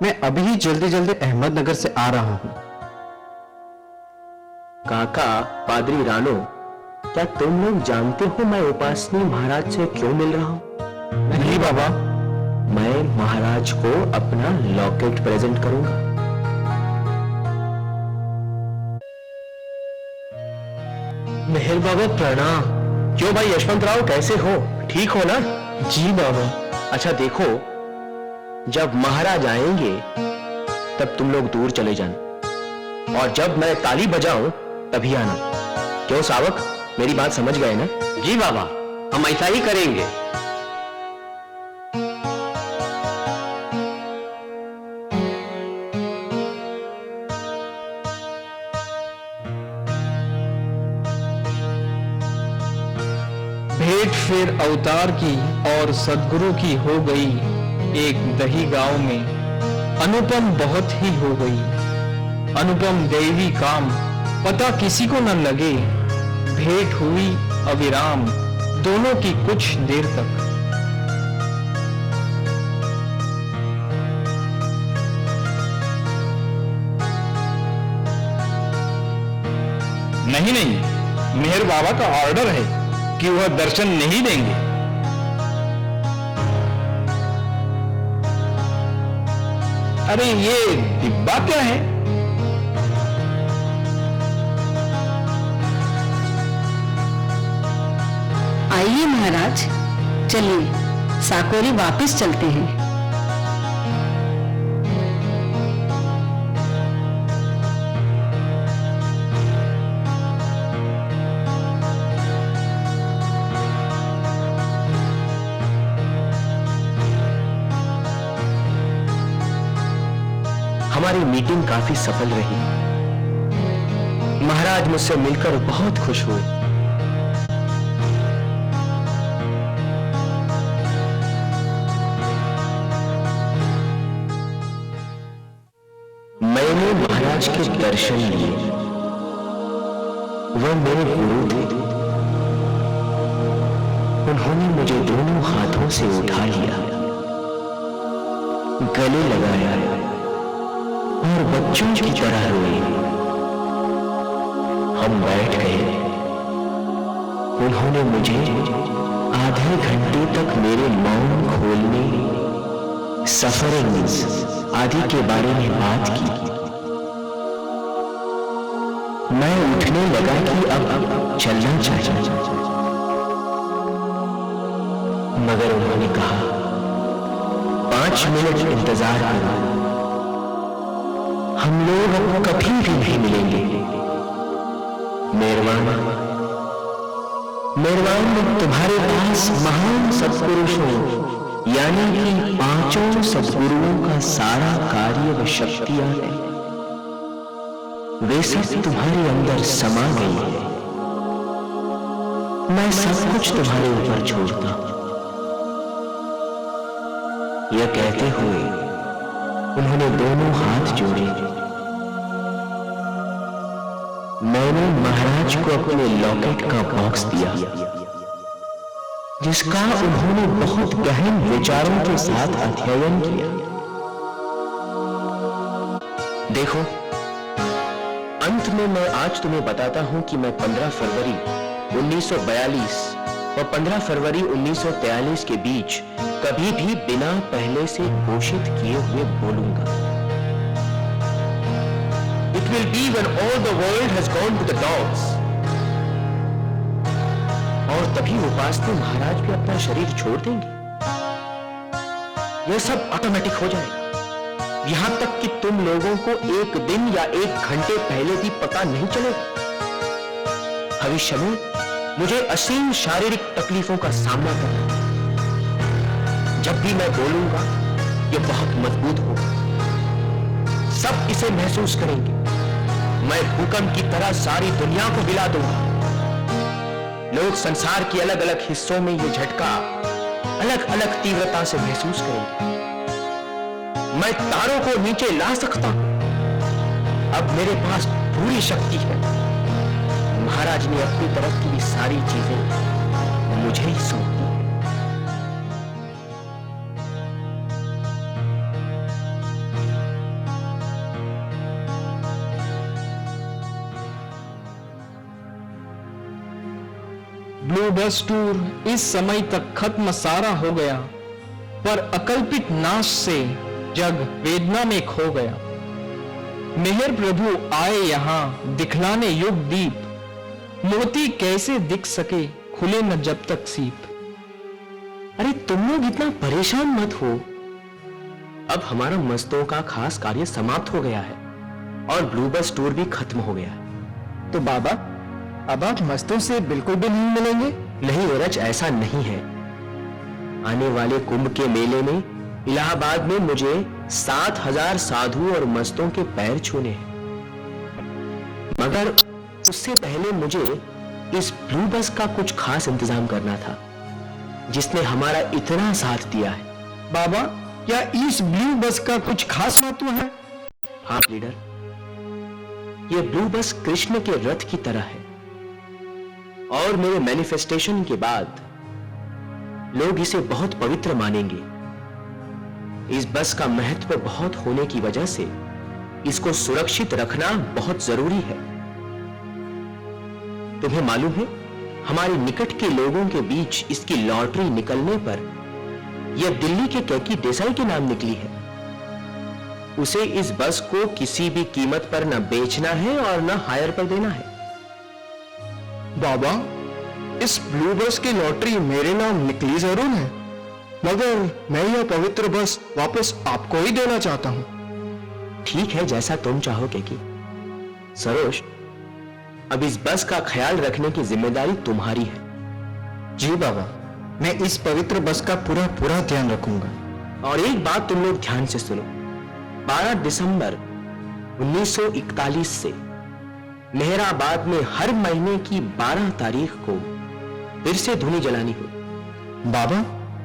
मैं अभी ही जल्दी जल्दी अहमदनगर से आ रहा हूं। काका पादरी रानो, क्या तुम लोग जानते हो मैं उपासनी महाराज से क्यों मिल रहा हूं? नहीं बाबा। मैं महाराज को अपना लॉकेट प्रेजेंट करूंगा। मेहर बाबा प्रणाम। क्यों भाई यशवंत राव कैसे हो? ठीक हो ना? जी बाबा। अच्छा देखो, जब महाराज आएंगे तब तुम लोग दूर चले जाना, और जब मैं ताली बजाऊं तभी आना। क्यों सावक, मेरी बात समझ गए ना? जी बाबा, हम ऐसा ही करेंगे। भेंट फिर अवतार की और सदगुरु की हो गई, एक दही गांव में अनुपम बहुत ही हो गई। अनुपम दैवी काम पता किसी को न लगे, भेंट हुई अविराम दोनों की कुछ देर तक। नहीं नहीं, मेहर बाबा का ऑर्डर है कि वह दर्शन नहीं देंगे। अरे ये डिब्बा क्या है? आइए महाराज, चलिए साकोरी वापस चलते हैं। हमारी मीटिंग काफी सफल रही। महाराज मुझसे मिलकर बहुत खुश हुए। मैंने महाराज के दर्शन लिए। वह मेरे गुरु थे। उन्होंने मुझे दोनों हाथों से उठा लिया, गले लगाया और बच्चों की तरह रोए। हम बैठ गए। उन्होंने मुझे आधे घंटे तक मेरे मौन खोलने, सफरिंग्स आदि के बारे में बात की। मैं उठने लगा कि अब चलना चाहिए, मगर उन्होंने कहा 5 मिनट इंतजार करो, हम लोग अब कभी भी नहीं मिलेंगे। मेहरबान तुम्हारे पास महान सत्पुरुषों यानी कि 5 सद्गुरुओं का सारा कार्य व शक्तियां हैं, वे सब तुम्हारे अंदर समा गई है। मैं सब कुछ तुम्हारे ऊपर छोड़ता हूं। यह कहते हुए उन्होंने दोनों हाथ जोड़े। मैंने महाराज को अपने लॉकेट का बॉक्स दिया, जिसका उन्होंने बहुत गहन विचारों के साथ अध्ययन किया। देखो, अंत में मैं आज तुम्हें बताता हूं कि मैं 15 फरवरी 1942 और 15 फरवरी 1943 के बीच कभी भी बिना पहले से घोषित किए हुए बोलूंगा। It will be when all the world has gone to the dogs. और तभी उपासना महाराज भी अपना शरीर छोड़ देंगे। यह सब ऑटोमेटिक हो जाएगा, यहां तक कि तुम लोगों को एक दिन या 1 घंटे पहले भी पता नहीं चलेगा। भविष्य में मुझे असीम शारीरिक तकलीफों का सामना करना है। जब भी मैं बोलूंगा यह बहुत मजबूत होगा, सब इसे महसूस करेंगे। मैं भूकंप की तरह सारी दुनिया को हिला दूंगा। लोग संसार के अलग अलग हिस्सों में यह झटका अलग अलग तीव्रता से महसूस करेंगे। मैं तारों को नीचे ला सकता हूं। अब मेरे पास पूरी शक्ति है। महाराज ने अपनी तरफ की सारी चीजें मुझे ही सौंप दी। ब्लू बस टूर इस समय तक खत्म सारा हो गया, पर अकल्पित नाश से जग वेदना में खो गया। मेहर प्रभु आए यहां दिखलाने युग दीप, मोती कैसे दिख सके खुले न जब तक सीप। अरे तुम लोग इतना परेशान मत हो। अब हमारा मस्तों का खास कार्य समाप्त हो गया है और ब्लू बस टूर भी खत्म हो गया है। तो बाबा, अब आप मस्तों से बिल्कुल भी नहीं मिलेंगे? नहीं नीरज, ऐसा नहीं है। आने वाले कुंभ के मेले में इलाहाबाद में मुझे 7000 साधु और मस्तों के पैर छूने हैं, मगर उससे पहले मुझे इस ब्लू बस का कुछ खास इंतजाम करना था, जिसने हमारा इतना साथ दिया है। बाबा, क्या इस ब्लू बस का कुछ खास महत्व है? हाँ लीडर, यह ब्लू बस कृष्ण के रथ की तरह है और मेरे मैनिफेस्टेशन के बाद लोग इसे बहुत पवित्र मानेंगे। इस बस का महत्व बहुत होने की वजह से इसको सुरक्षित रखना बहुत जरूरी है। तुम्हें मालूम है, हमारे निकट के लोगों के बीच इसकी लॉटरी निकलने पर यह दिल्ली के कैकी देसाई के नाम निकली है। उसे इस बस को किसी भी कीमत पर न बेचना है और न हायर पर देना है। बाबा, इस ब्लू बस की लॉटरी मेरे नाम निकली जरूर है, मगर मैं यह पवित्र बस वापस आपको ही देना चाहता हूं। ठीक है, जैसा तुम चाहो कैकी। सरोज, अब इस बस का ख्याल रखने की जिम्मेदारी तुम्हारी है। जी बाबा, मैं इस पवित्र बस का पूरा ध्यान रखूंगा। और एक बात तुम लोग ध्यान से सुनो, 12 दिसंबर 1941 से मेहराबाद में हर महीने की 12 तारीख को फिर से धुनी जलानी होगी। बाबा,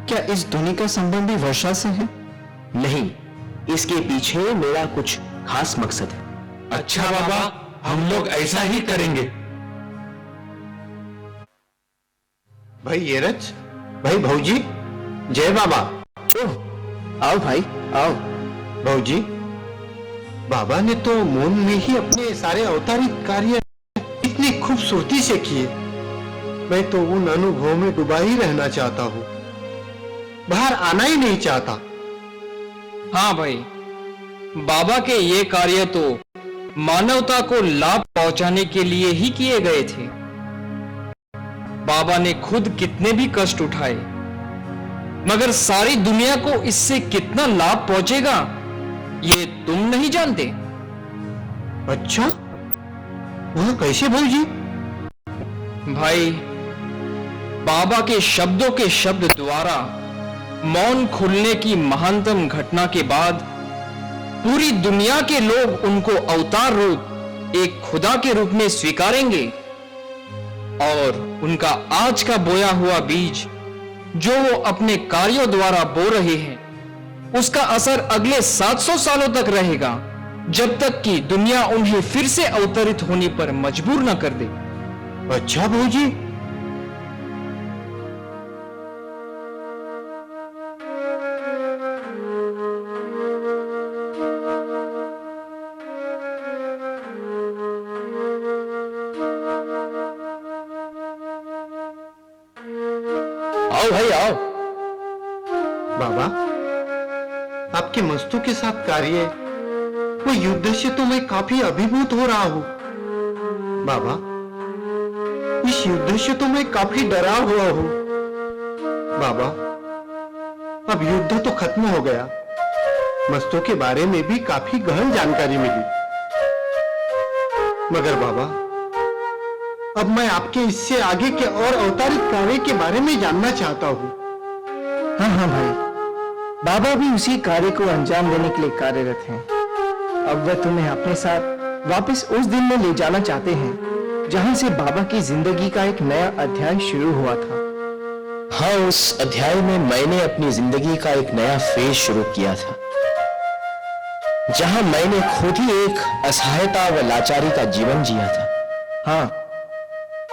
क्या इस धुनी का संबंध भी वर्षा से है? नहीं, इसके पीछे मेरा कुछ खास मकसद है। अच्छा बाबा, हम लोग ऐसा ही करेंगे। भाई येरच, भाई भौजी, जय बाबा। ओह, आओ भाई आओ। भौजी, बाबा ने तो मौन में ही अपने सारे अवतारिक कार्य इतनी खूबसूरती से किए। मैं तो उन अनुभवों में डूबा ही रहना चाहता हूँ, बाहर आना ही नहीं चाहता। हाँ भाई, बाबा के ये कार्य तो मानवता को लाभ पहुंचाने के लिए ही किए गए थे। बाबा ने खुद कितने भी कष्ट उठाए, मगर सारी दुनिया को इससे कितना लाभ पहुंचेगा ये तुम नहीं जानते। अच्छा, वह कैसे भौजी? भाई, बाबा के शब्दों के शब्द द्वारा मौन खुलने की महानतम घटना के बाद पूरी दुनिया के लोग उनको अवतार रूप एक खुदा के रूप में स्वीकारेंगे और उनका आज का बोया हुआ बीज जो वो अपने कार्यों द्वारा बो रहे हैं उसका असर अगले 700 सालों तक रहेगा, जब तक कि दुनिया उन्हें फिर से अवतरित होने पर मजबूर न कर दे। अच्छा भौजी, आओ भाई आओ। बाबा, आपके मस्तों के साथ कार्य वो युद्ध से तो मैं काफी अभिभूत हो रहा हूं। बाबा, इस युद्ध से तो मैं काफी डरा हुआ हूं। बाबा, अब युद्ध तो खत्म हो गया, मस्तों के बारे में भी काफी गहन जानकारी मिली। मगर बाबा, अब मैं आपके इससे आगे के और अवतारित कार्य के बारे में जानना चाहता हूं। हाँ हाँ भाई, बाबा भी उसी कार्य को अंजाम देने के लिए कार्यरत हैं। अब वह तुम्हें अपने साथ वापस उस दिन में ले जाना चाहते हैं जहां से बाबा की जिंदगी का एक नया अध्याय शुरू हुआ था। हाँ, उस अध्याय में मैंने अपनी जिंदगी का एक नया फेज शुरू किया था, जहां मैंने खुद ही एक असहायता व लाचारी का जीवन जिया था। हाँ,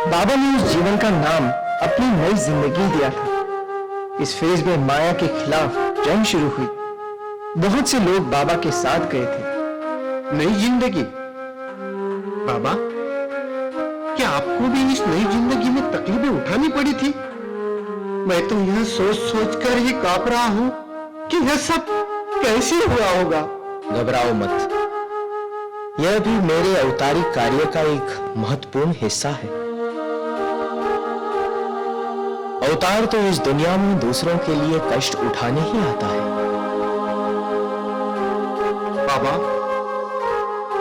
बाबा ने उस जीवन का नाम अपनी नई जिंदगी दिया था। इस फेज में माया के खिलाफ जंग शुरू हुई। बहुत से लोग बाबा के साथ गए थे। नई जिंदगी? बाबा, क्या आपको भी इस नई जिंदगी में तकलीफें उठानी पड़ी थी? मैं तो यह सोच सोच कर ही कांप रहा हूं कि यह सब कैसे हुआ होगा। घबराओ मत, यह भी मेरे अवतारिक कार्य का एक महत्वपूर्ण हिस्सा है। अवतार तो इस दुनिया में दूसरों के लिए कष्ट उठाने ही आता है। बाबा,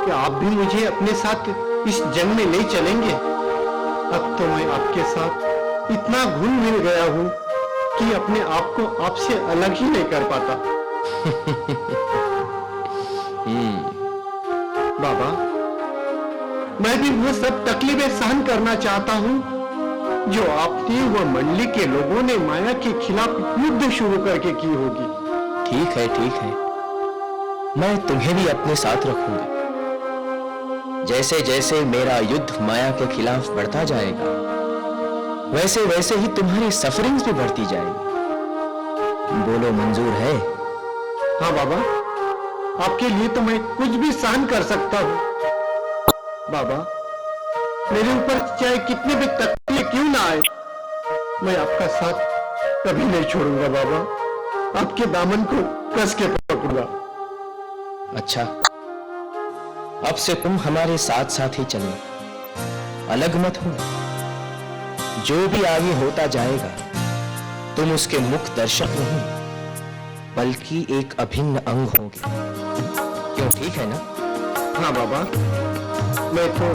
क्या आप भी मुझे अपने साथ इस जंग में ले चलेंगे? अब तो मैं आपके साथ इतना घुल मिल गया हूं कि अपने आप को आपसे अलग ही नहीं कर पाता। बाबा, मैं भी वो सब तकलीफें सहन करना चाहता हूं जो आपने व मंडली के लोगों ने माया के खिलाफ युद्ध शुरू करके की होगी। ठीक है, ठीक है, मैं तुम्हें भी अपने साथ रखूंगा। जैसे जैसे मेरा युद्ध माया के खिलाफ बढ़ता जाएगा, वैसे वैसे ही तुम्हारी सफरिंग्स भी बढ़ती जाएगी। बोलो, मंजूर है? हाँ बाबा, आपके लिए तो मैं कुछ भी सहन कर सकता हूँ। बाबा, मेरे ऊपर चाहे कितनी भी तकलीफ क्यों ना आए, मैं आपका साथ कभी नहीं छोड़ूंगा। बाबा, आपके दामन को कस के पकड़ूंगा। अच्छा, अब से तुम हमारे साथ साथ ही चलो, अलग मत हो। जो भी आगे होता जाएगा, तुम उसके मुख्य दर्शक नहीं बल्कि एक अभिन्न अंग होंगे। क्यों, ठीक है ना? हाँ बाबा, मैं तो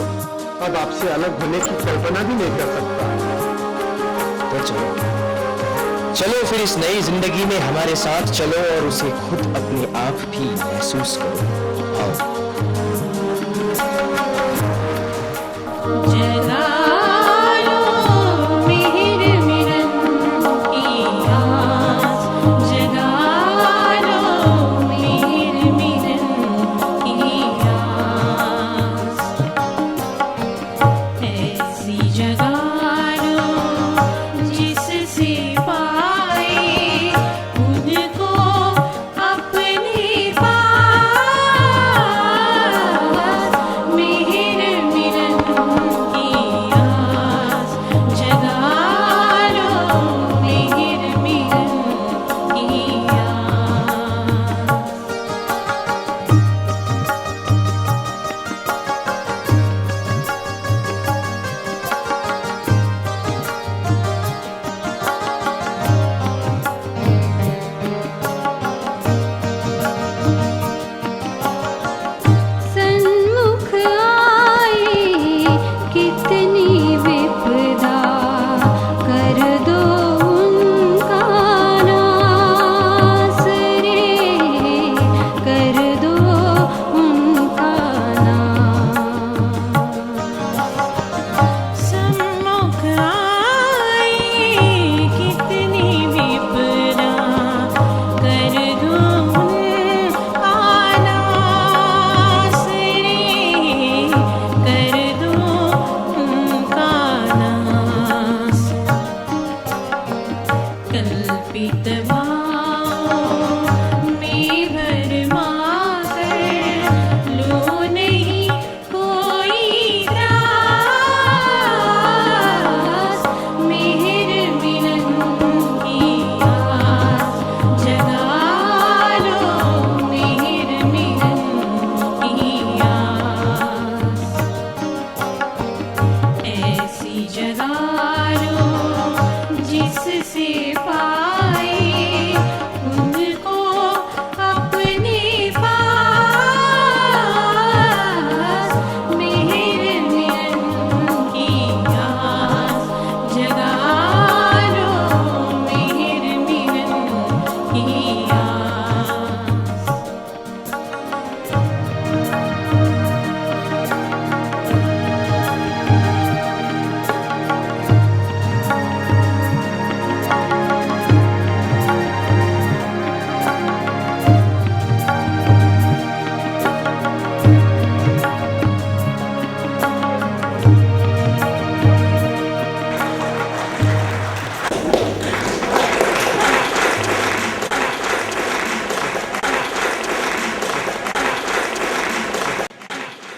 अब आपसे अलग होने की कल्पना भी नहीं कर सकता। तो चलो फिर इस नई जिंदगी में हमारे साथ चलो और उसे खुद अपने आप भी महसूस करो। आओ।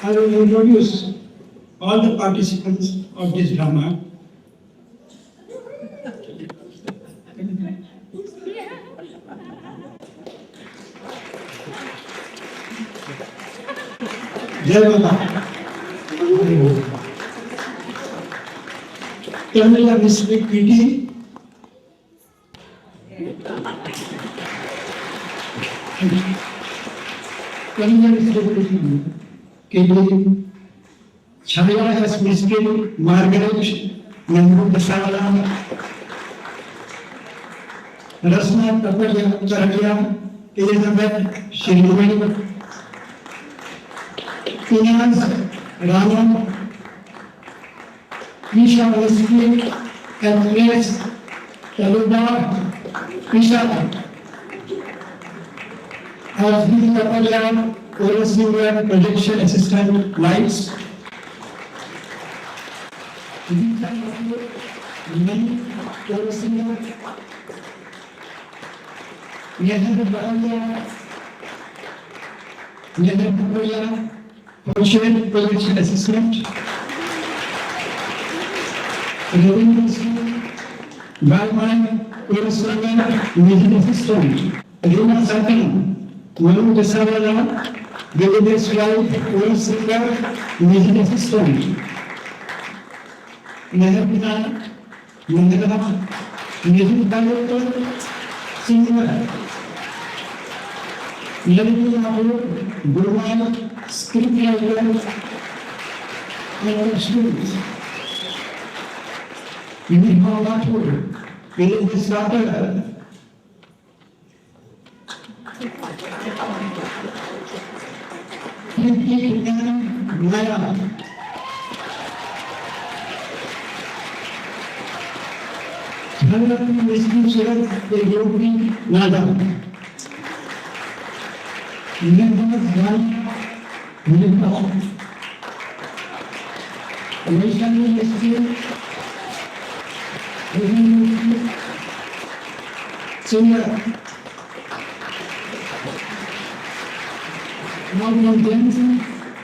I will introduce all the participants of this drama. Jai Baba. Tamil District PT. Tamil District PT. Kini Chaya has miskin Margaret Nandu Dasawala Rasna Tapalia Charadia Elizabeth Shirumani Finance Raman Misha Miskin and Grace Taluba Misha has been Tapalia Overseer Projection Assistant Lights. Function Projection Assistant. Balman Overseer Music Assistant. Rima Satan, Manu Dasawala. Village Life, Oil Singer, Music Assistant. Nehapina, Nehap, Music Director, Singer. Levy Mahu, Burman, Script Writer, and students. Uniform Matur, Village Starter. Maya. Bharat में मुस्लिम शहर एक UP नादा मैं बहुत ध्यान मिलता हूँ वैशाली इसके singer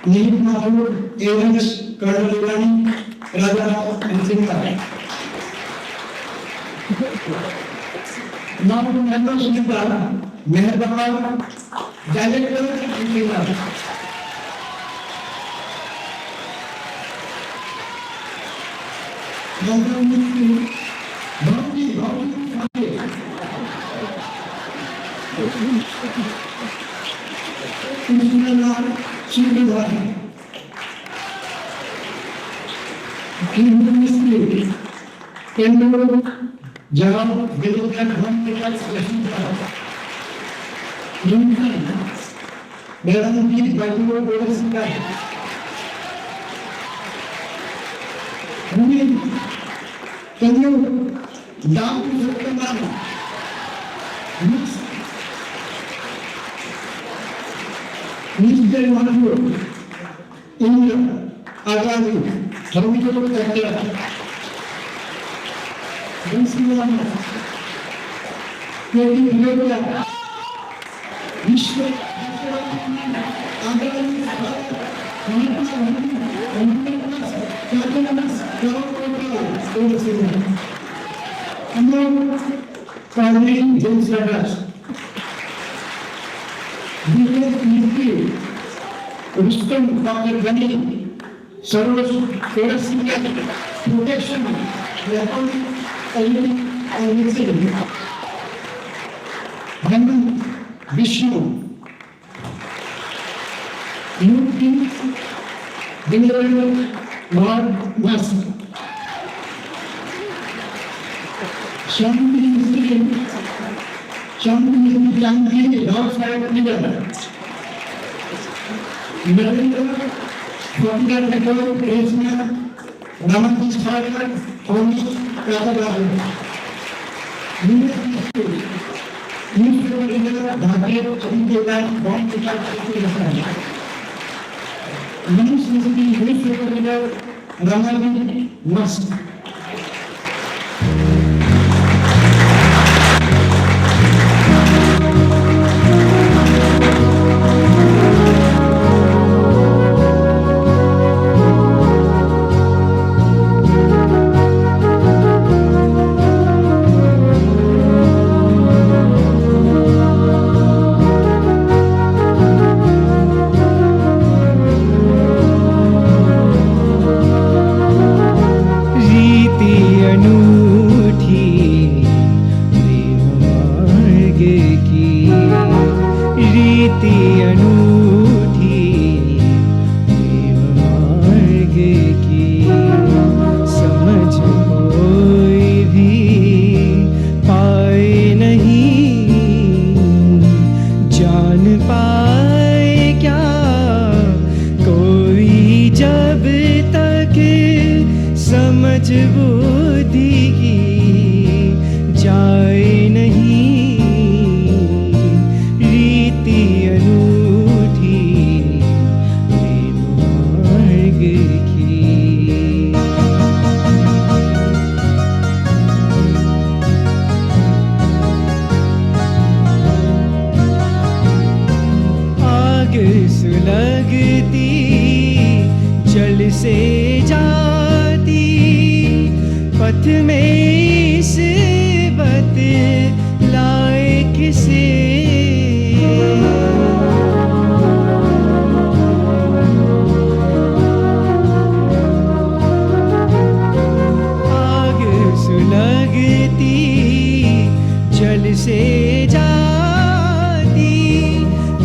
नील महापुर Evans colonel ईरानी राजा राव सिंह नाम मेहमान सुनिता मेहरबान डायरेक्टर इंजीनियर जहाँ विरोधक हम के पास मेरा गीत बाइबल बोल सकता है हमें कहियो दाम सकते मानो निश्चय मानो इंद्र आगामी हम जो कहते हैं विश्व प्रोटेक्शन विष्णु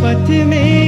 पथ में